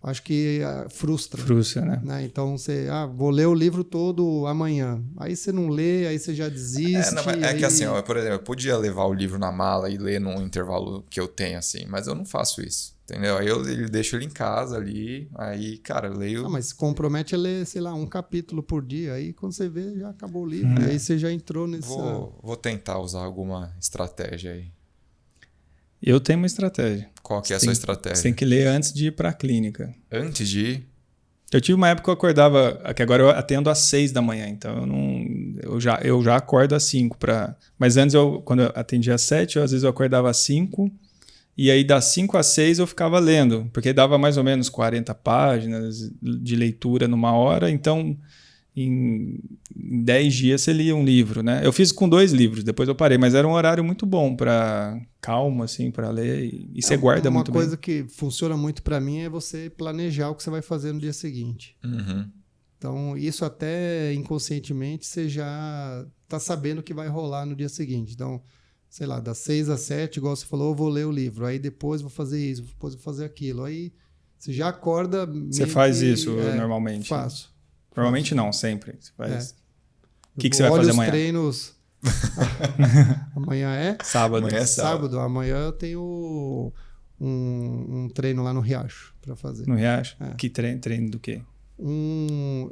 acho que frustra. Frustra, né? Então você, vou ler o livro todo amanhã. Aí você não lê, aí você já desiste. Que assim, por exemplo, eu podia levar o livro na mala e ler num intervalo que eu tenho, assim, mas eu não faço isso, entendeu? Aí eu deixo ele em casa ali, aí, cara, eu leio... mas se compromete a ler, sei lá, 1 capítulo por dia, aí quando você vê, já acabou o livro. Aí você já entrou nessa... Vou tentar usar alguma estratégia aí. Eu tenho uma estratégia. Qual que é a sua estratégia? Você tem que ler antes de ir pra clínica. Antes de ir? Eu tive uma época que eu acordava, que agora eu atendo às 6 da manhã, então eu já acordo às 5 mas antes quando eu atendia às 7, às vezes eu acordava às 5 e aí das 5 às 6 eu ficava lendo, porque dava mais ou menos 40 páginas de leitura numa hora, então em 10 dias você lia um livro, né? Eu fiz com 2 livros, depois eu parei, mas era um horário muito bom para calmo, assim, para ler e você guarda muito bem. Uma coisa que funciona muito para mim é você planejar o que você vai fazer no dia seguinte. Então, isso até inconscientemente você já está sabendo que vai rolar no dia seguinte. Então, sei lá, das 6 às 7, igual você falou, eu vou ler o livro. Aí depois vou fazer isso, depois vou fazer aquilo. Aí você já acorda... Você faz isso normalmente? Faço. Normalmente não, sempre. Você faz... O que você vai fazer fazer amanhã? Treinos... Amanhã é? Sábado. Amanhã é sábado. Amanhã eu tenho um treino lá no Riacho para fazer. No Riacho? Que treino do quê?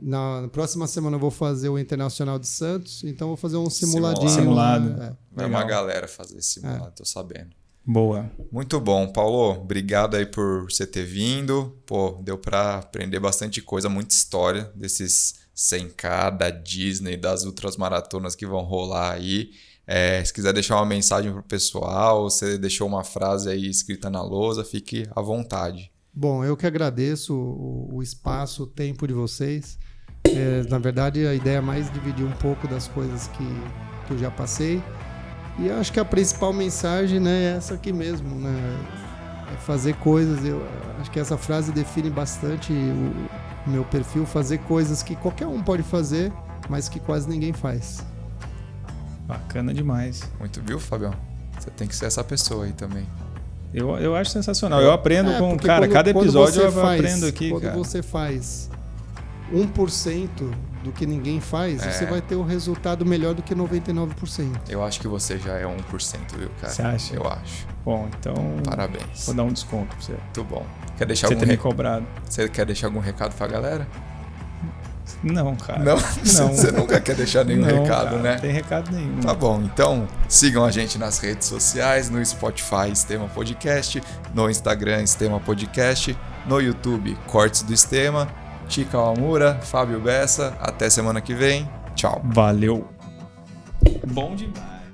Na próxima semana eu vou fazer o Internacional de Santos, então vou fazer um simuladinho. Simulado. Vai uma galera fazer esse simulado, tô sabendo. Boa. Muito bom, Paulo. Obrigado aí por você ter vindo. Pô, deu para aprender bastante coisa, muita história desses 100K da Disney, das ultramaratonas que vão rolar aí. Se quiser deixar uma mensagem pro pessoal, você deixou uma frase aí escrita na lousa, fique à vontade. Bom, eu que agradeço o espaço, o tempo de vocês. Na verdade, a ideia é mais dividir um pouco das coisas que eu já passei. E acho que a principal mensagem, né, é essa aqui mesmo, né? É fazer coisas. Eu acho que essa frase define bastante o meu perfil, fazer coisas que qualquer um pode fazer, mas que quase ninguém faz. Bacana demais. Muito, viu, Fabião? Você tem que ser essa pessoa aí também. Eu acho sensacional. Eu aprendo com... Cara, cada episódio eu aprendo aqui, quando você faz 1% do que ninguém faz, você vai ter um resultado melhor do que 99%. Eu acho que você já é 1%, viu, cara? Você acha? Eu acho. Bom, então... Parabéns. Vou dar um desconto pra você. Muito bom. Quer deixar você algum ter me cobrado. Você quer deixar algum recado pra galera? Não, cara. Não? Você nunca quer deixar nenhum recado, cara, né? Não tem recado nenhum. Tá bom, então sigam a gente nas redes sociais, no Spotify, Estema Podcast, no Instagram, Estema Podcast, no YouTube, Cortes do Estema. Chica Almura, Fábio Bessa, até semana que vem. Tchau. Valeu. Bom demais.